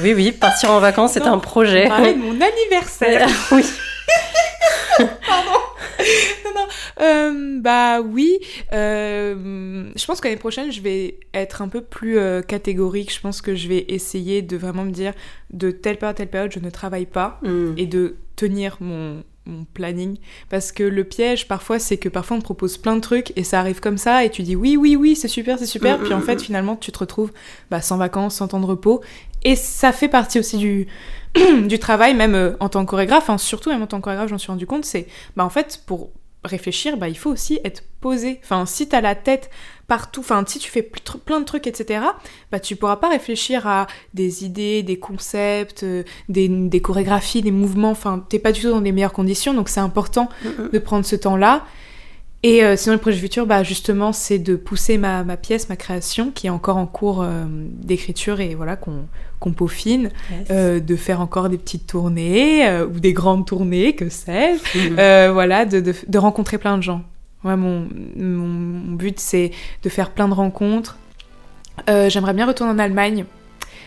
Oui, partir en vacances, c'est un projet. On parlait de mon anniversaire. Oui. Pardon. Bah oui. Je pense qu'année prochaine, je vais être un peu plus catégorique. Je pense que je vais essayer de vraiment me dire de telle période à telle période, je ne travaille pas et de tenir mon planning. Parce que le piège, parfois, c'est que parfois on te propose plein de trucs et ça arrive comme ça et tu dis oui, c'est super. Puis en fait, finalement, tu te retrouves sans vacances, sans temps de repos. Et ça fait partie aussi du travail, même en tant que chorégraphe, surtout même en tant que chorégraphe, j'en suis rendu compte, c'est en fait, pour réfléchir, il faut aussi être posé. Si t'as la tête partout, si tu fais plein de trucs, etc., tu pourras pas réfléchir à des idées, des concepts, des chorégraphies, des mouvements, t'es pas du tout dans les meilleures conditions, donc c'est important de prendre ce temps-là. Et sinon, le projet futur, justement, c'est de pousser ma pièce, ma création, qui est encore en cours d'écriture et voilà, qu'on peaufine, de faire encore des petites tournées ou des grandes tournées, que sais-je, voilà, de rencontrer plein de gens. Ouais, mon but, c'est de faire plein de rencontres. J'aimerais bien retourner en Allemagne,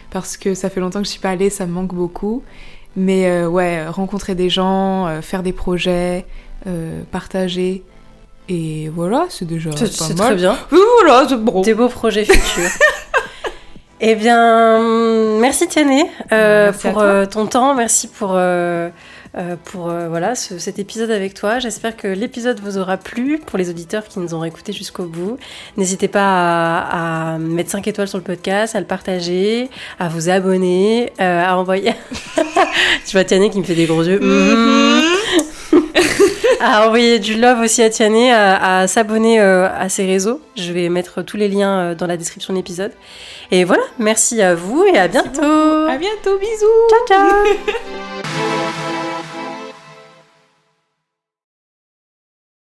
parce que ça fait longtemps que je suis pas allée, ça me manque beaucoup. Mais rencontrer des gens, faire des projets, partager... Et voilà, c'est déjà pas mal. C'est très bien. Voilà, c'est bon. Des beaux projets futurs. Eh bien, merci Tiané pour ton temps. Merci pour cet épisode avec toi. J'espère que l'épisode vous aura plu pour les auditeurs qui nous ont écoutés jusqu'au bout. N'hésitez pas à mettre 5 étoiles sur le podcast, à le partager, à vous abonner, à envoyer... Tu vois Tiané qui me fait des gros yeux. À envoyer du love aussi à Tiané, à s'abonner à ses réseaux. Je vais mettre tous les liens dans la description de l'épisode. Et voilà, merci à vous et à bientôt. À bientôt, bisous. Ciao.